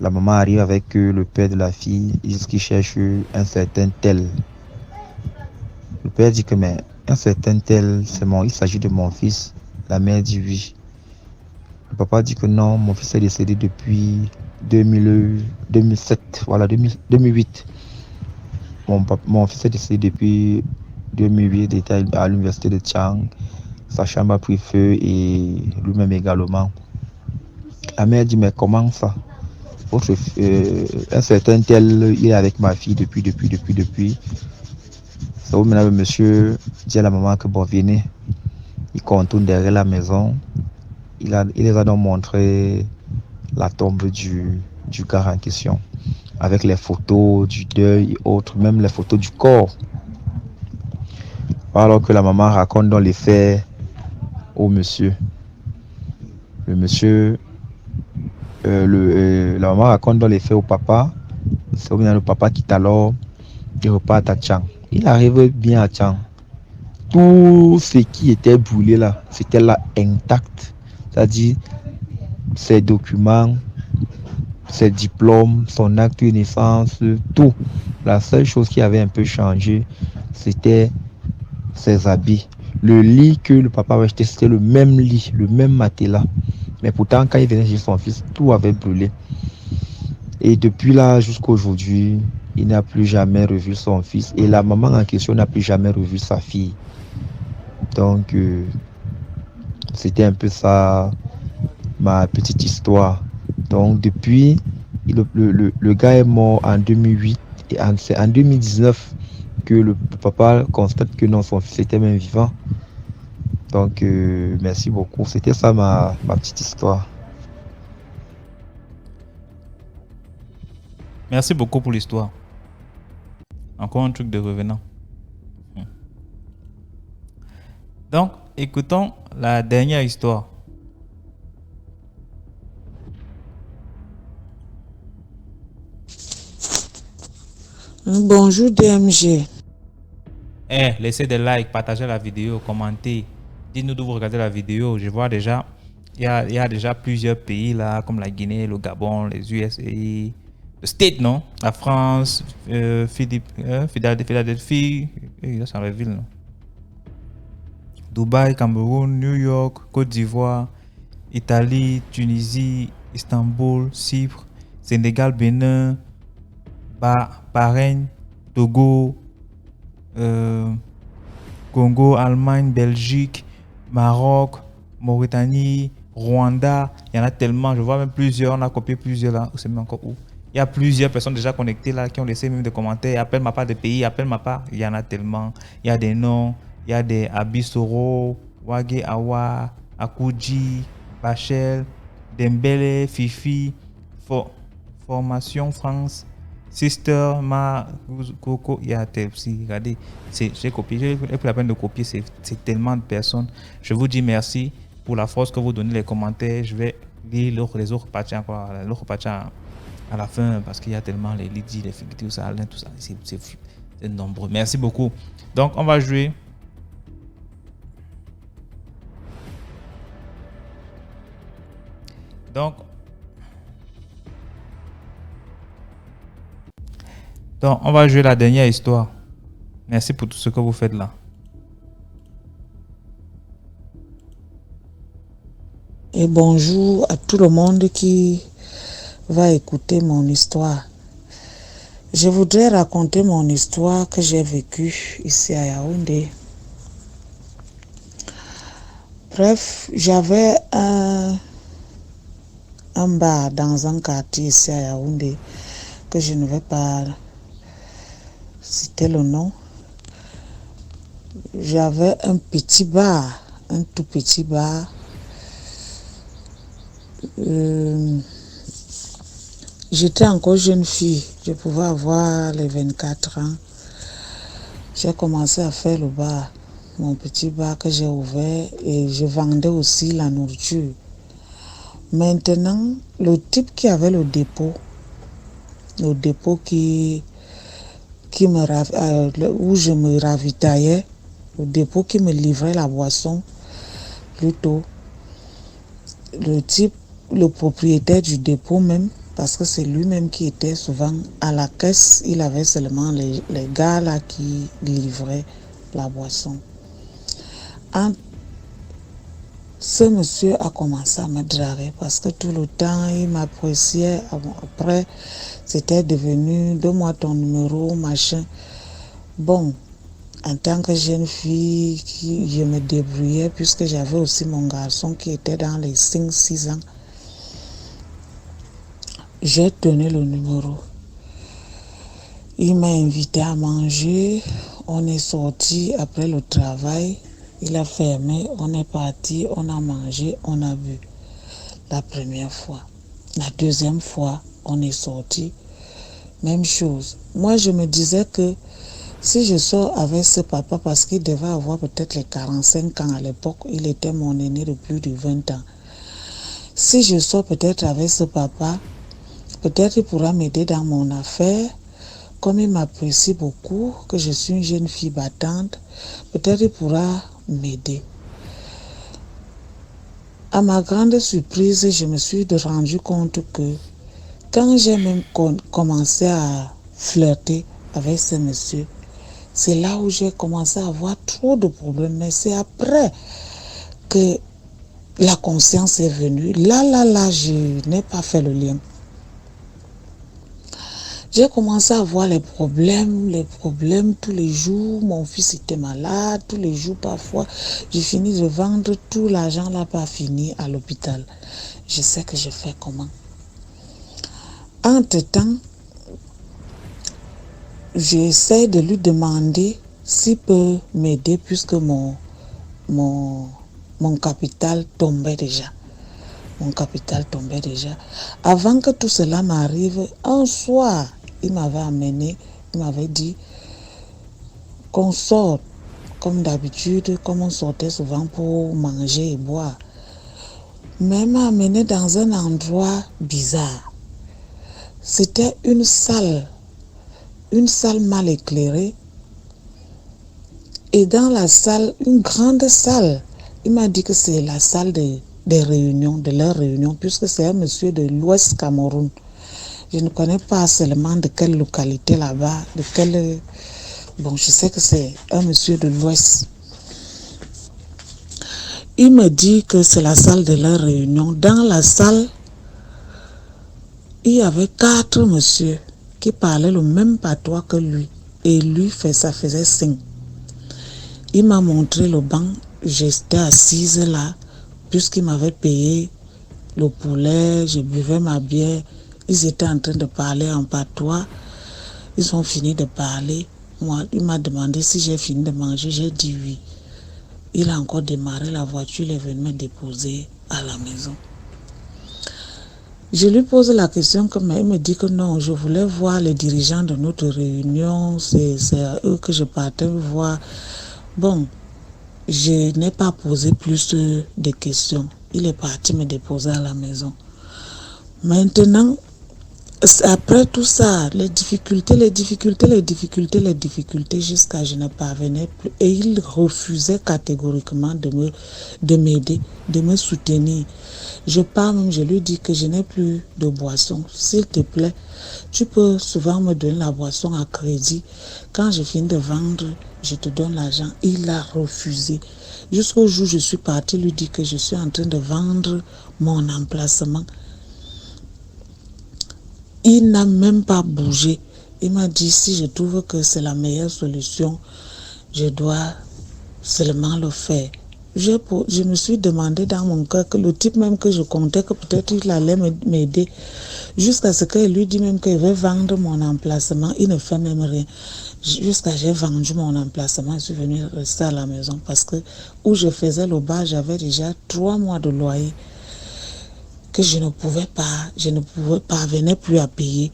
La maman arrive avec le père de la fille. Ils disent qu'ils cherchent un certain tel. Le père dit que mais un certain tel, il s'agit de mon fils. La mère dit oui. Le papa dit que non, mon fils est décédé depuis 2007, voilà, 2008. Mon fils est décédé depuis 2008, il était à l'université de Chang. Sa chambre a pris feu et lui-même également. La mère dit mais comment ça? Un certain tel, il est avec ma fille depuis. C'est où maintenant le monsieur dit à la maman que bon, venez. Il contourne derrière la maison. Il les a donc montré la tombe du gars en question. Avec les photos du deuil et autres, même les photos du corps. Alors que la maman raconte dans les faits au monsieur. Le monsieur, la maman raconte dans les faits au papa. C'est où le papa quitte alors, il repart à Chang. Il arrive bien à Chang. Tout ce qui était brûlé là, c'était là intact. C'est-à-dire ses documents, ses diplômes, son acte de naissance, tout. La seule chose qui avait un peu changé, c'était ses habits. Le lit que le papa avait acheté, c'était le même lit, le même matelas. Mais pourtant, quand il venait chez son fils, tout avait brûlé. Et depuis là jusqu'à aujourd'hui, il n'a plus jamais revu son fils. Et la maman en question n'a plus jamais revu sa fille. Donc, c'était un peu ça, ma petite histoire. Donc, depuis, le gars est mort en 2008. Et c'est en 2019 que le papa constate que non, son fils était même vivant. Donc, merci beaucoup. C'était ça ma petite histoire. Merci beaucoup pour l'histoire. Encore un truc de revenant. Donc, écoutons la dernière histoire. Bonjour DMG. Laissez des likes, partagez la vidéo, commentez. Dites-nous d'où vous regardez la vidéo. Je vois déjà, il y a déjà plusieurs pays là, comme la Guinée, le Gabon, les USA, le State, non? La France, Philadelphie, c'est la ville, non? Dubaï, Cameroun, New York, Côte d'Ivoire, Italie, Tunisie, Istanbul, Chypre, Sénégal, Bénin, Bahreïn, Togo, Congo, Allemagne, Belgique, Maroc, Mauritanie, Rwanda. Il y en a tellement, je vois même plusieurs, on a copié plusieurs là. C'est même encore où? Il y a plusieurs personnes déjà connectées là qui ont laissé même des commentaires. Appelle-moi pas de pays, appelle-moi pas. Il y en a tellement. Il y a des noms, il y a des Abisoro, Wage Awa, Akuji, Bachel, Dembele, Fifi, Formation France, Sister, Coco, il y a aussi, regardez, j'ai copié, j'ai pris la peine de copier, c'est tellement de personnes. Je vous dis merci pour la force que vous donnez les commentaires. Je vais lire les autres parties encore, l'autre partie à la fin parce qu'il y a tellement les Lydie, les Figiti, tout ça, c'est nombreux. Merci beaucoup. Donc, on va jouer. Donc, on va jouer la dernière histoire. Merci pour tout ce que vous faites là. et bonjour à tout le monde qui va écouter mon histoire. Je voudrais raconter mon histoire que j'ai vécue ici à Yaoundé. Bref, j'avais un bar dans un quartier ici à Yaoundé que je ne vais pas citer le nom. J'avais un petit bar, un tout petit bar. J'étais encore jeune fille, je pouvais avoir les 24 ans. J'ai commencé à faire le bar, mon petit bar que j'ai ouvert, et je vendais aussi la nourriture. Maintenant, le type qui avait le dépôt où je me ravitaillais, le dépôt qui me livrait la boisson, plutôt, le propriétaire du dépôt même, parce que c'est lui-même qui était souvent à la caisse, il avait seulement les gars là qui livraient la boisson. Ce monsieur a commencé à me draguer parce que tout le temps il m'appréciait. Après, c'était devenu donne-moi ton numéro, machin. Bon, en tant que jeune fille, je me débrouillais puisque j'avais aussi mon garçon qui était dans les 5-6 ans. J'ai donné le numéro. Il m'a invité à manger. On est sorti après le travail. Il a fermé. On est parti. On a mangé. On a bu. La première fois. La deuxième fois, on est sorti. Même chose. Moi, je me disais que si je sors avec ce papa, parce qu'il devait avoir peut-être les 45 ans à l'époque, il était mon aîné de plus de 20 ans. Si je sors peut-être avec ce papa, peut-être il pourra m'aider dans mon affaire. Comme il m'apprécie beaucoup, que je suis une jeune fille battante, peut-être il pourra m'aider. À ma grande surprise, je me suis rendu compte que quand j'ai même commencé à flirter avec ce monsieur, c'est là où j'ai commencé à avoir trop de problèmes. Mais c'est après que la conscience est venue. Là, je n'ai pas fait le lien. J'ai commencé à voir les problèmes tous les jours. Mon fils était malade, tous les jours parfois. J'ai fini de vendre tout l'argent là, pas fini à l'hôpital. Je sais que je fais comment. Entre-temps, j'essaie de lui demander s'il peut m'aider puisque mon capital tombait déjà. Mon capital tombait déjà. Avant que tout cela m'arrive, un soir, il m'avait amené, il m'avait dit qu'on sorte comme d'habitude, comme on sortait souvent pour manger et boire. Mais il m'a amené dans un endroit bizarre. C'était une salle mal éclairée. Et dans la salle, une grande salle, il m'a dit que c'est la salle des réunions, de leurs réunions, puisque c'est un monsieur de l'Ouest Cameroun. Je ne connais pas seulement de quelle localité là-bas, Bon, je sais que c'est un monsieur de l'Ouest. Il me dit que c'est la salle de leur réunion. Dans la salle, il y avait 4 messieurs qui parlaient le même patois que lui. Et lui, ça faisait 5. Il m'a montré le banc. J'étais assise là, puisqu'il m'avait payé le poulet, je buvais ma bière. Ils étaient en train de parler en patois. Ils ont fini de parler. Moi, il m'a demandé si j'ai fini de manger. J'ai dit oui. Il a encore démarré la voiture. Il est venu me déposer à la maison. Je lui pose la question, mais il me dit que non, je voulais voir les dirigeants de notre réunion. C'est à eux que je partais voir. Bon, je n'ai pas posé plus de questions. Il est parti me déposer à la maison. Maintenant, Après tout ça, les difficultés, jusqu'à je ne parvenais plus. Et il refusait catégoriquement de m'aider, de me soutenir. Je pars même, je lui dis que je n'ai plus de boisson. S'il te plaît, tu peux souvent me donner la boisson à crédit. Quand je finis de vendre, je te donne l'argent. Il a refusé. Jusqu'au jour où je suis partie lui dire que je suis en train de vendre mon emplacement. Il n'a même pas bougé. Il m'a dit, si je trouve que c'est la meilleure solution, je dois seulement le faire. Je me suis demandé dans mon cœur que le type même que je comptais que peut-être il allait m'aider, jusqu'à ce qu'il lui dit même qu'il veut vendre mon emplacement. Il ne fait même rien. Jusqu'à j'ai vendu mon emplacement, je suis venue rester à la maison parce que où je faisais le bar, j'avais déjà 3 mois de loyer que je ne parvenais plus à payer.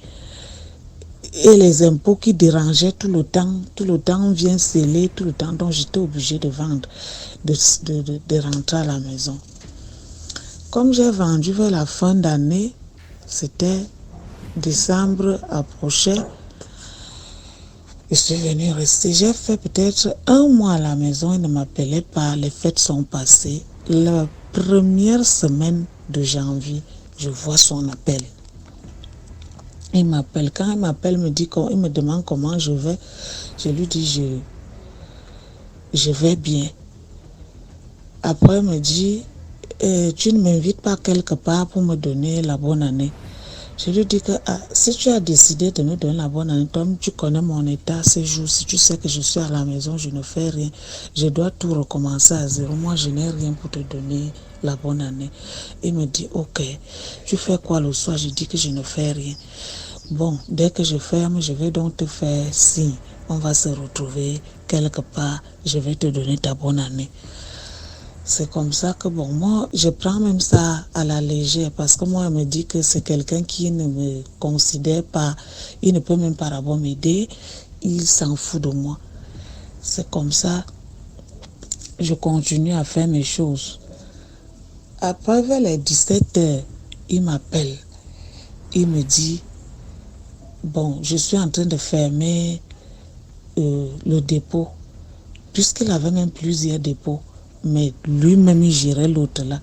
Et les impôts qui dérangeaient tout le temps vient sceller tout le temps, donc j'étais obligée de vendre, de rentrer à la maison. Comme j'ai vendu vers la fin d'année, c'était décembre approchait, je suis venue rester. J'ai fait peut-être 1 mois à la maison, il ne m'appelait pas, les fêtes sont passées. La première semaine de janvier, je vois son appel. Il m'appelle. Quand il m'appelle, il me demande comment je vais. Je lui dis, je vais bien. Après, il me dit, tu ne m'invites pas quelque part pour me donner la bonne année. Je lui dis que si tu as décidé de me donner la bonne année, toi, tu connais mon état ces jours. Si tu sais que je suis à la maison, je ne fais rien. Je dois tout recommencer à zéro. Moi, je n'ai rien pour te donner la bonne année. Il me dit, ok, tu fais quoi le soir? Je dis que je ne fais rien. Bon, dès que je ferme, je vais donc te faire signe. On va se retrouver quelque part. Je vais te donner ta bonne année. C'est comme ça que, bon, moi, je prends même ça à la légère parce que moi, elle me dit que c'est quelqu'un qui ne me considère pas, il ne peut même pas d'abord m'aider, il s'en fout de moi. C'est comme ça, je continue à faire mes choses. Après, vers les 17h, il m'appelle. Il me dit, bon, je suis en train de fermer le dépôt, puisqu'il avait même plusieurs dépôts. Mais lui-même, il gérait l'autre là.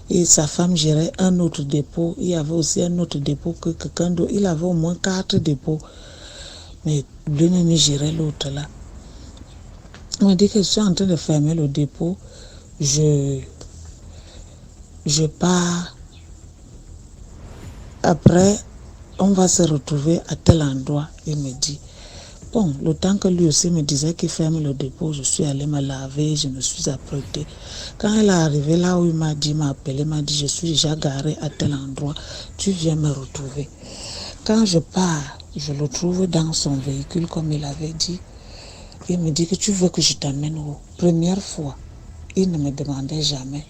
Et sa femme gérait un autre dépôt. Il y avait aussi un autre dépôt que quelqu'un d'autre. Il avait au moins 4 dépôts. Mais lui-même, il gérait l'autre là. Il m'a dit que je suis en train de fermer le dépôt. Je pars. Après, on va se retrouver à tel endroit. Il me dit. Bon, le temps que lui aussi me disait qu'il ferme le dépôt, je suis allée me laver, je me suis apprêtée. Quand elle est arrivée là où il m'a appelé, il m'a dit, je suis déjà garée à tel endroit, tu viens me retrouver. Quand je pars, je le trouve dans son véhicule comme il avait dit. Il me dit que tu veux que je t'amène où? Première fois, il ne me demandait jamais.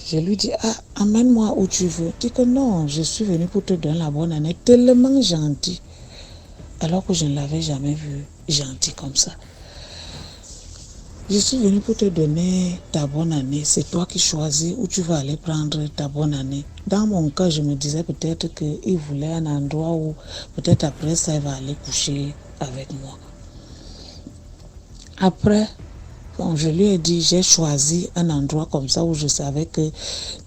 Je lui dis, amène-moi où tu veux. Il dit que non, je suis venue pour te donner la bonne année, tellement gentil. Alors que je ne l'avais jamais vu gentil comme ça. Je suis venue pour te donner ta bonne année. C'est toi qui choisis où tu vas aller prendre ta bonne année. Dans mon cas, je me disais peut-être qu'il voulait un endroit où peut-être après ça, il va aller coucher avec moi. Après, bon, je lui ai dit, j'ai choisi un endroit comme ça où je savais que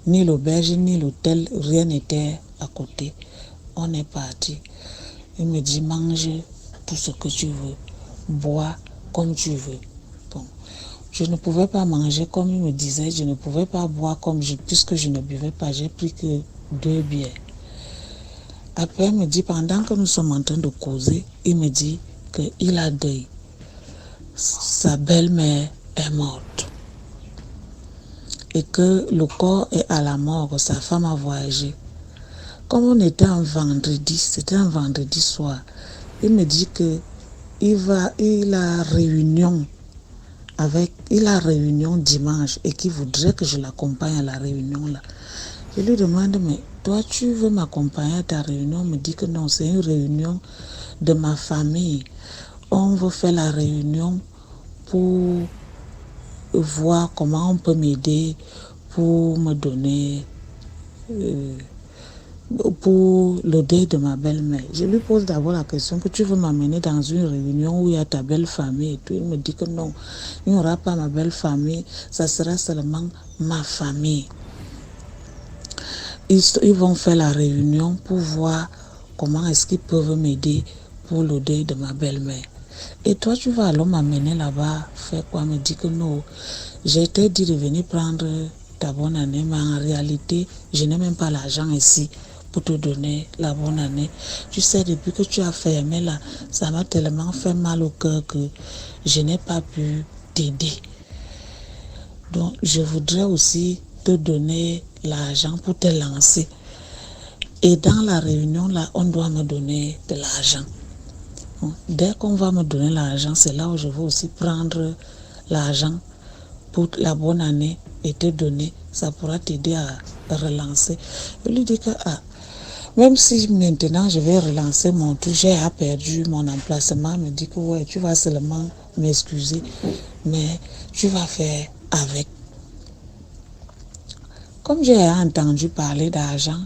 ni l'auberge, ni l'hôtel, rien n'était à côté. On est parti. Il me dit, mange tout ce que tu veux, bois comme tu veux. Bon, je ne pouvais pas manger comme il me disait, je ne pouvais pas boire puisque je ne buvais pas, j'ai pris que 2 bières. Après, il me dit, pendant que nous sommes en train de causer, il me dit qu'il a deuil. Sa belle-mère est morte. Et que le corps est à la morgue, sa femme a voyagé. Comme on était un vendredi, c'était un vendredi soir, il me dit que il a réunion dimanche et qu'il voudrait que je l'accompagne à la réunion là. Je lui demande, mais toi tu veux m'accompagner à ta réunion? Il me dit que non, c'est une réunion de ma famille. On veut faire la réunion pour voir comment on peut m'aider, pour me donner pour le deuil de ma belle-mère. Je lui pose d'abord la question que tu veux m'amener dans une réunion où il y a ta belle famille et tout. Il me dit que non, il n'y aura pas ma belle famille, ça sera seulement ma famille. Ils vont faire la réunion pour voir comment est-ce qu'ils peuvent m'aider pour le deuil de ma belle-mère. Et toi, tu vas alors m'amener là-bas, faire quoi? Me dit que non, j'ai été dit de venir prendre ta bonne année, mais en réalité, je n'ai même pas l'argent ici pour te donner la bonne année. Tu sais, depuis que tu as fermé là, ça m'a tellement fait mal au cœur que je n'ai pas pu t'aider. Donc, je voudrais aussi te donner l'argent pour te lancer. Et dans la réunion là, on doit me donner de l'argent. Dès qu'on va me donner l'argent, c'est là où je vais aussi prendre l'argent pour la bonne année et te donner. Ça pourra t'aider à relancer. Je lui dis que même si maintenant je vais relancer mon truc, j'ai perdu mon emplacement, il me dit que ouais, tu vas seulement m'excuser, mais tu vas faire avec. Comme j'ai entendu parler d'argent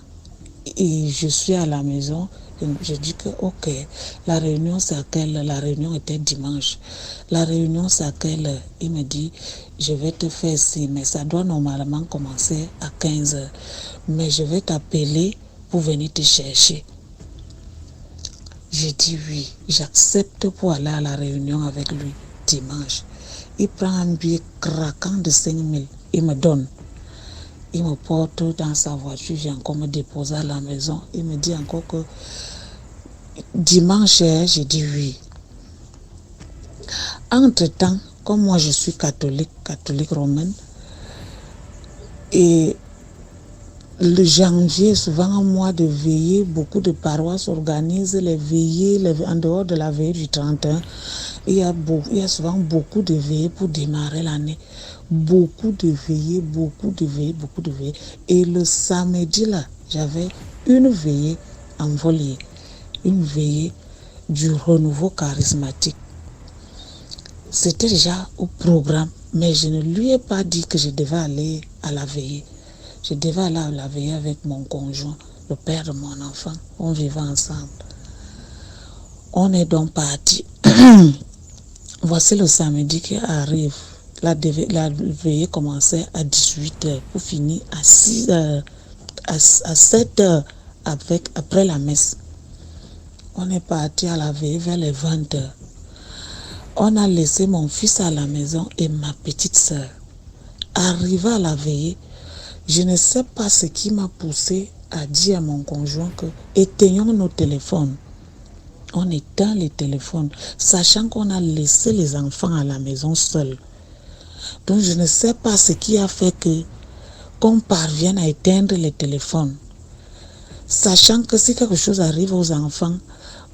et je suis à la maison, je dis que ok, la réunion c'est à quelle? La réunion était dimanche. La réunion c'est à quelle? Il me dit, je vais te faire ci, mais ça doit normalement commencer à 15h. Mais je vais t'appeler pour venir te chercher. J'ai dit oui, j'accepte pour aller à la réunion avec lui dimanche. Il prend un billet craquant de 5 000, il me donne. Il me porte dans sa voiture, j'ai encore me déposer à la maison. Il me dit encore que dimanche, j'ai dit oui. Entre-temps, comme moi je suis catholique romaine, et le janvier, souvent un mois de veillée, beaucoup de paroisses organisent les veillées, en dehors de la veillée du 31. Il y a souvent beaucoup de veillées pour démarrer l'année. Beaucoup de veillées. Et le samedi là, j'avais une veillée envolée, une veillée du renouveau charismatique. C'était déjà au programme, mais je ne lui ai pas dit que je devais aller à la veillée. Je devais aller à la veillée avec mon conjoint, le père de mon enfant. On vivait ensemble. On est donc parti. Voici le samedi qui arrive. La veillée commençait à 18h pour finir à 6h, à 7h après la messe. On est parti à la veillée vers les 20h. On a laissé mon fils à la maison et ma petite soeur. Arrivé à la veillée, je ne sais pas ce qui m'a poussé à dire à mon conjoint que éteignons nos téléphones. On éteint les téléphones, sachant qu'on a laissé les enfants à la maison seuls. Donc je ne sais pas ce qui a fait qu'on parvienne à éteindre les téléphones. Sachant que si quelque chose arrive aux enfants,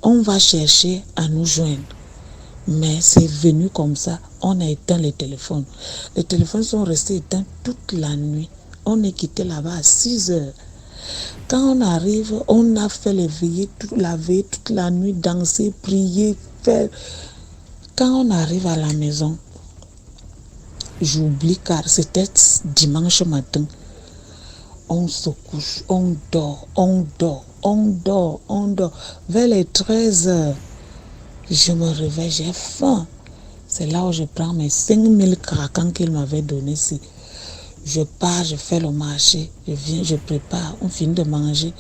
on va chercher à nous joindre. Mais c'est venu comme ça, on a éteint les téléphones. Les téléphones sont restés éteints toute la nuit. On est quitté là-bas à 6h. Quand on arrive, on a fait les veillées toute la nuit, danser, prier, faire. Quand on arrive à la maison, j'oublie car c'était dimanche matin. On se couche, on dort. Vers les 13h, je me réveille, j'ai faim. C'est là où je prends mes 5000 craquants qu'il m'avait donnés ici. Je pars, je fais le marché, je viens, je prépare, on finit de manger.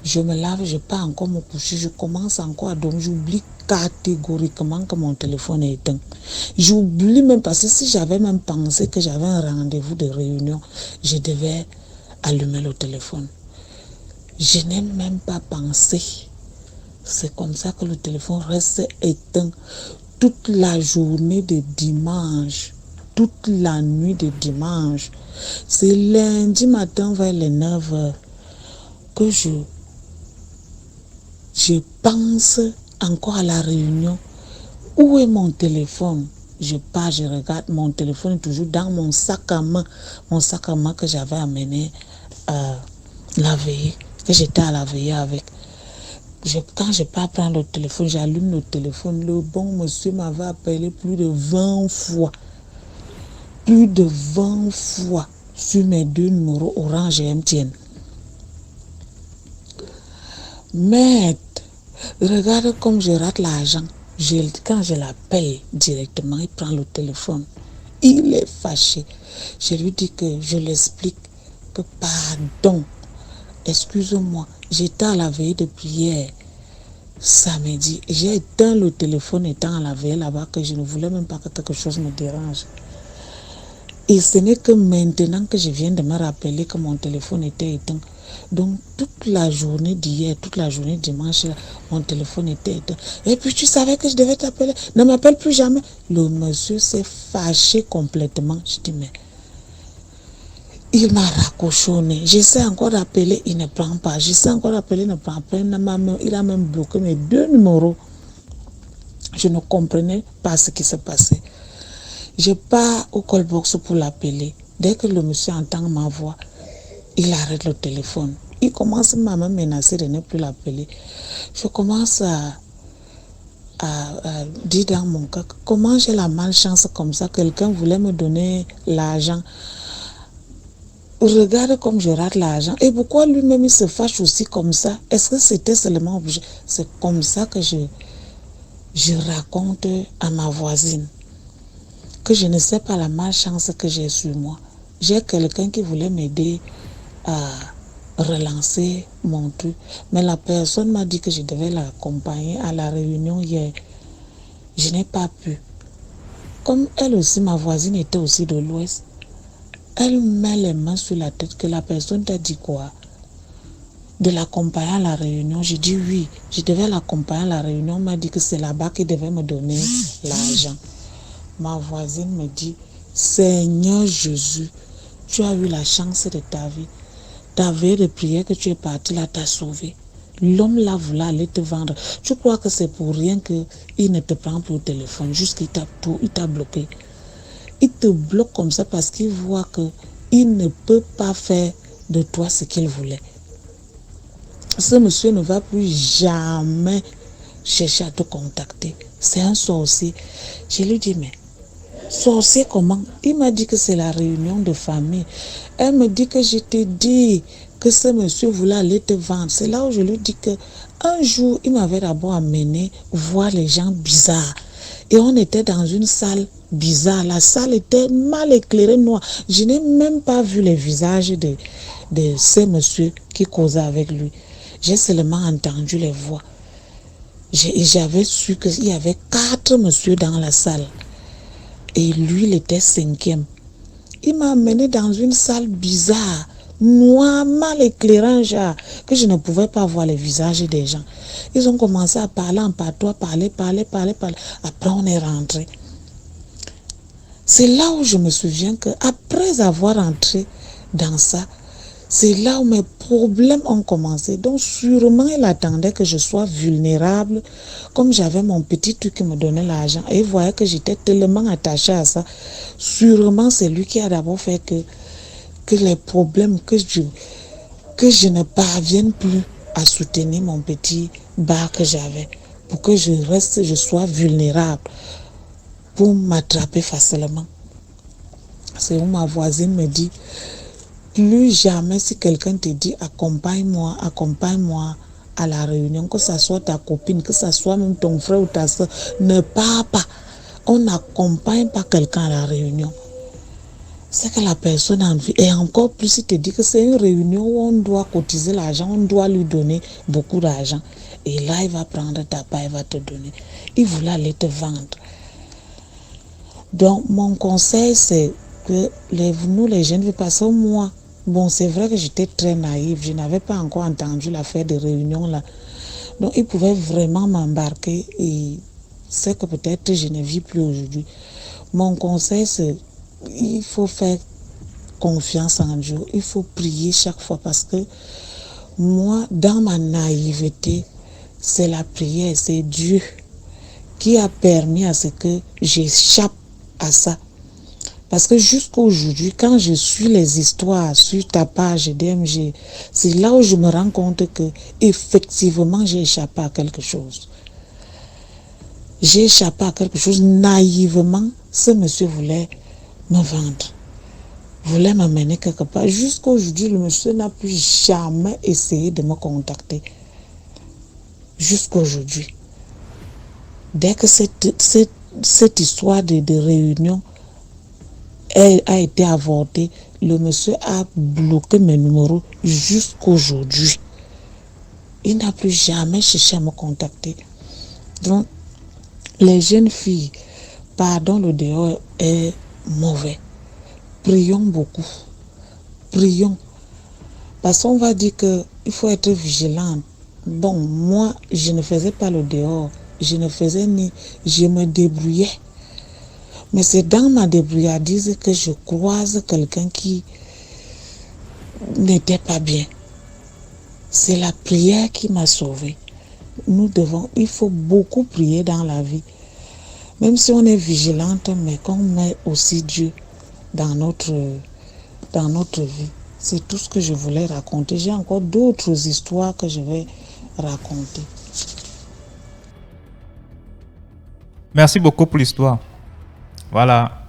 Je me lave, je pars encore me coucher, je commence encore à dormir. J'oublie catégoriquement que mon téléphone est éteint. J'oublie même parce que si j'avais même pensé que j'avais un rendez-vous de réunion, je devais allumer le téléphone. Je n'ai même pas pensé. C'est comme ça que le téléphone reste éteint toute la journée de dimanche, toute la nuit de dimanche. C'est lundi matin vers les 9h que je pense encore à la réunion. Où est mon téléphone? Je pars, je regarde, mon téléphone est toujours dans mon sac à main que j'avais amené à la veillée, que j'étais à la veillée avec. Quand je pars prendre le téléphone, j'allume le téléphone. Le bon monsieur m'avait appelé plus de 20 fois. Plus de 20 fois sur mes 2 numéros Orange et MTN. Mais regarde comme je rate l'argent. Quand je l'appelle directement, il prend le téléphone. Il est fâché. Je lui dis que je l'explique que pardon, excuse-moi, j'étais à la veille de prière samedi. J'ai éteint le téléphone étant à la veille là-bas que je ne voulais même pas que quelque chose me dérange. Et ce n'est que maintenant que je viens de me rappeler que mon téléphone était éteint. Donc toute la journée d'hier, toute la journée dimanche, mon téléphone était éteint. Et puis tu savais que je devais t'appeler. Ne m'appelle plus jamais. Le monsieur s'est fâché complètement. Je dis mais il m'a raccrochonné. J'essaie encore d'appeler, il ne prend pas. J'essaie encore d'appeler, il ne prend pas. Il a même bloqué mes 2 numéros. Je ne comprenais pas ce qui se passait. Je pars au callbox pour l'appeler. Dès que le monsieur entend ma voix, il arrête le téléphone. Il commence à me menacer de ne plus l'appeler. Je commence à dire dans mon cœur, comment j'ai la malchance comme ça, quelqu'un voulait me donner l'argent. Regarde comme je rate l'argent. Et pourquoi lui-même il se fâche aussi comme ça? Est-ce que c'était seulement obligé? C'est comme ça que je raconte à ma voisine que je ne sais pas la malchance que j'ai sur moi. J'ai quelqu'un qui voulait m'aider à relancer mon truc. Mais la personne m'a dit que je devais l'accompagner à la réunion hier. Je n'ai pas pu. Comme elle aussi, ma voisine était aussi de l'Ouest, elle met les mains sur la tête que la personne t'a dit quoi? De l'accompagner à la réunion. J'ai dit oui, je devais l'accompagner à la réunion. Elle m'a dit que c'est là-bas qu'il devait me donner l'argent. Ma voisine me dit, Seigneur Jésus, tu as eu la chance de ta vie. Ta veille de prière que tu es parti là t'a sauvé. L'homme là voulait aller te vendre. Tu crois que c'est pour rien qu'il ne te prend plus au téléphone, juste qu'il t'a bloqué. Il te bloque comme ça parce qu'il voit qu'il ne peut pas faire de toi ce qu'il voulait. Ce monsieur ne va plus jamais chercher à te contacter. C'est un sorcier. Je lui dis, mais sorcier comment? Il m'a dit que c'est la réunion de famille. Elle me dit que je t'ai dit que ce monsieur voulait aller te vendre. C'est là où je lui dis que un jour, il m'avait d'abord amené voir les gens bizarres. Et on était dans une salle bizarre. La salle était mal éclairée, noire. Je n'ai même pas vu les visages de ces messieurs qui causaient avec lui. J'ai seulement entendu les voix. J'avais su qu'il y avait 4 messieurs dans la salle. Et lui, il était 5e. Il m'a amené dans une salle bizarre, noire, mal éclairée, genre, que je ne pouvais pas voir les visages des gens. Ils ont commencé à parler en patois, parler. Après, on est rentré. C'est là où je me souviens qu'après avoir entré dans ça, c'est là où mes problèmes ont commencé. Donc sûrement il attendait que je sois vulnérable. Comme j'avais mon petit truc qui me donnait l'argent. Et il voyait que j'étais tellement attachée à ça. Sûrement c'est lui qui a d'abord fait que les problèmes, que je ne parvienne plus à soutenir mon petit bar que j'avais. Pour que je sois vulnérable. Pour m'attraper facilement. C'est où ma voisine me dit, plus jamais si quelqu'un te dit accompagne-moi à la réunion, que ce soit ta copine, que ce soit même ton frère ou ta soeur, ne pars pas. On n'accompagne pas quelqu'un à la réunion. C'est que la personne a envie. Et encore plus, il te dit que c'est une réunion où on doit cotiser l'argent, on doit lui donner beaucoup d'argent. Et là, il va prendre ta part, il va te donner. Il voulait aller te vendre. Donc, mon conseil, c'est que nous, les jeunes, parce que moi, bon, c'est vrai que j'étais très naïve. Je n'avais pas encore entendu l'affaire de réunion là. Donc, ils pouvaient vraiment m'embarquer et c'est que peut-être je ne vis plus aujourd'hui. Mon conseil, c'est il faut faire confiance en Dieu. Il faut prier chaque fois parce que moi, dans ma naïveté, c'est la prière, c'est Dieu qui a permis à ce que j'échappe à ça. Parce que jusqu'à aujourd'hui, quand je suis les histoires sur ta page DMG, c'est là où je me rends compte que effectivement j'ai échappé à quelque chose. J'ai échappé à quelque chose naïvement. Ce monsieur voulait me vendre, voulait m'amener quelque part. Jusqu'à aujourd'hui, le monsieur n'a plus jamais essayé de me contacter. jusqu'aujourd'hui. Dès que cette histoire de réunion a été avortée, le monsieur a bloqué mes numéros jusqu'aujourd'hui. Il n'a plus jamais cherché à me contacter. Donc, les jeunes filles, pardon, le dehors est mauvais. Prions beaucoup. Prions. Parce qu'on va dire qu'il faut être vigilant. Bon, moi, je ne faisais pas le dehors. Je ne faisais ni... Je me débrouillais. Mais c'est dans ma débrouillardise que je croise quelqu'un qui n'était pas bien. C'est la prière qui m'a sauvée. Il faut beaucoup prier dans la vie. Même si on est vigilante, mais qu'on met aussi Dieu dans notre vie. C'est tout ce que je voulais raconter. J'ai encore d'autres histoires que je vais raconter. Merci beaucoup pour l'histoire. Voilà.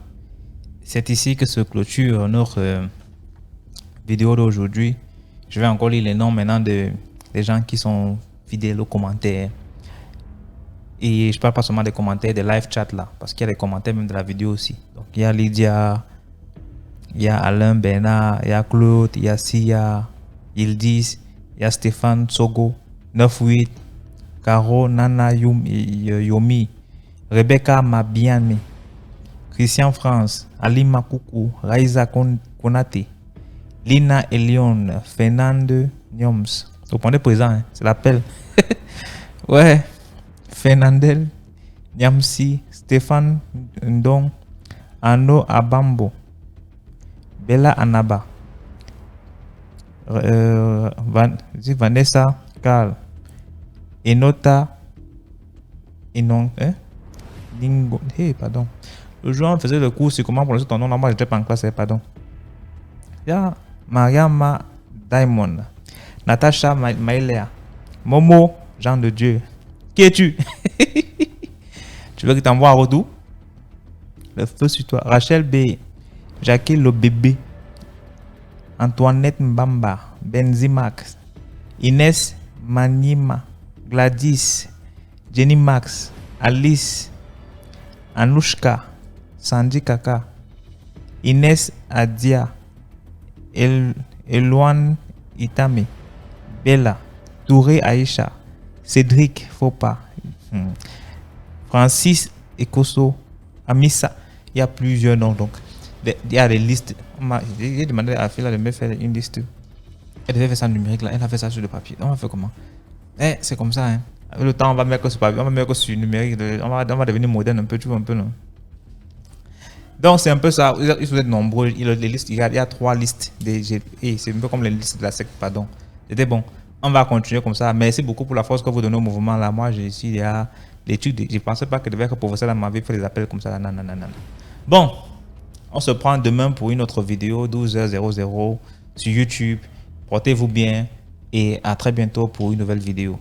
C'est ici que se clôture notre vidéo d'aujourd'hui. Je vais encore lire les noms maintenant des gens qui sont fidèles aux commentaires. Et je parle pas seulement des commentaires, des live chats là, parce qu'il y a des commentaires même de la vidéo aussi. Donc il y a Lydia, il y a Alain Bernard, il y a Claude, il y a Sia, Ildis, il y a Stéphane Sogo, 98, Caro, Nana Yomi, Rebecca Mabiane, Christian France, Ali Makoukou, Raïza Konate, Lina Elion, Fernande Nyoms. Vous prenez présent, hein? C'est l'appel. Ouais. Fernandel, Nyamsi, Stéphane Ndong, Anno Abambo, Bella Anaba, Vanessa Carl, Enota, Lingo, pardon. Le jour où on faisait le cours sur comment prononcer ton nom, moi j'étais pas en classe, pardon. Il y a Mariama Diamond, Natacha Maïlea, Momo, Jean de Dieu. Qui es-tu? Tu veux que t'envoie un retour? Le feu sur toi. Rachel B. Jackie le bébé. Antoinette Mbamba. Benzimax. Inès Manima. Gladys. Jenny Max. Alice. Anushka. Sandy Kaka. Inès Adia. Eloane Itame. Bella. Touré Aïcha. Cédric Fopa, Francis Ekoso, Amissa. Il y a plusieurs noms. Donc, il y a des listes. J'ai demandé à Phila de me faire une liste. Elle devait faire ça en numérique. Là. Elle a fait ça sur le papier. On va faire comment? C'est comme ça. Hein. Avec le temps, on va mettre que sur papier. On va mettre que sur numérique. On va devenir moderne un peu. Tu vois un peu, non? Donc, c'est un peu ça. Ils sont nombreux. Les listes, il y a 3 listes. C'est un peu comme les listes de la secte, pardon. C'était bon. On va continuer comme ça. Merci beaucoup pour la force que vous donnez au mouvement. Là, moi, j'ai ici, il y a l'étude. Je ne pensais pas que je devais être professeur dans ma vie, faire des appels comme ça. Non. Bon, on se prend demain pour une autre vidéo, 12h00 sur YouTube. Portez-vous bien et à très bientôt pour une nouvelle vidéo.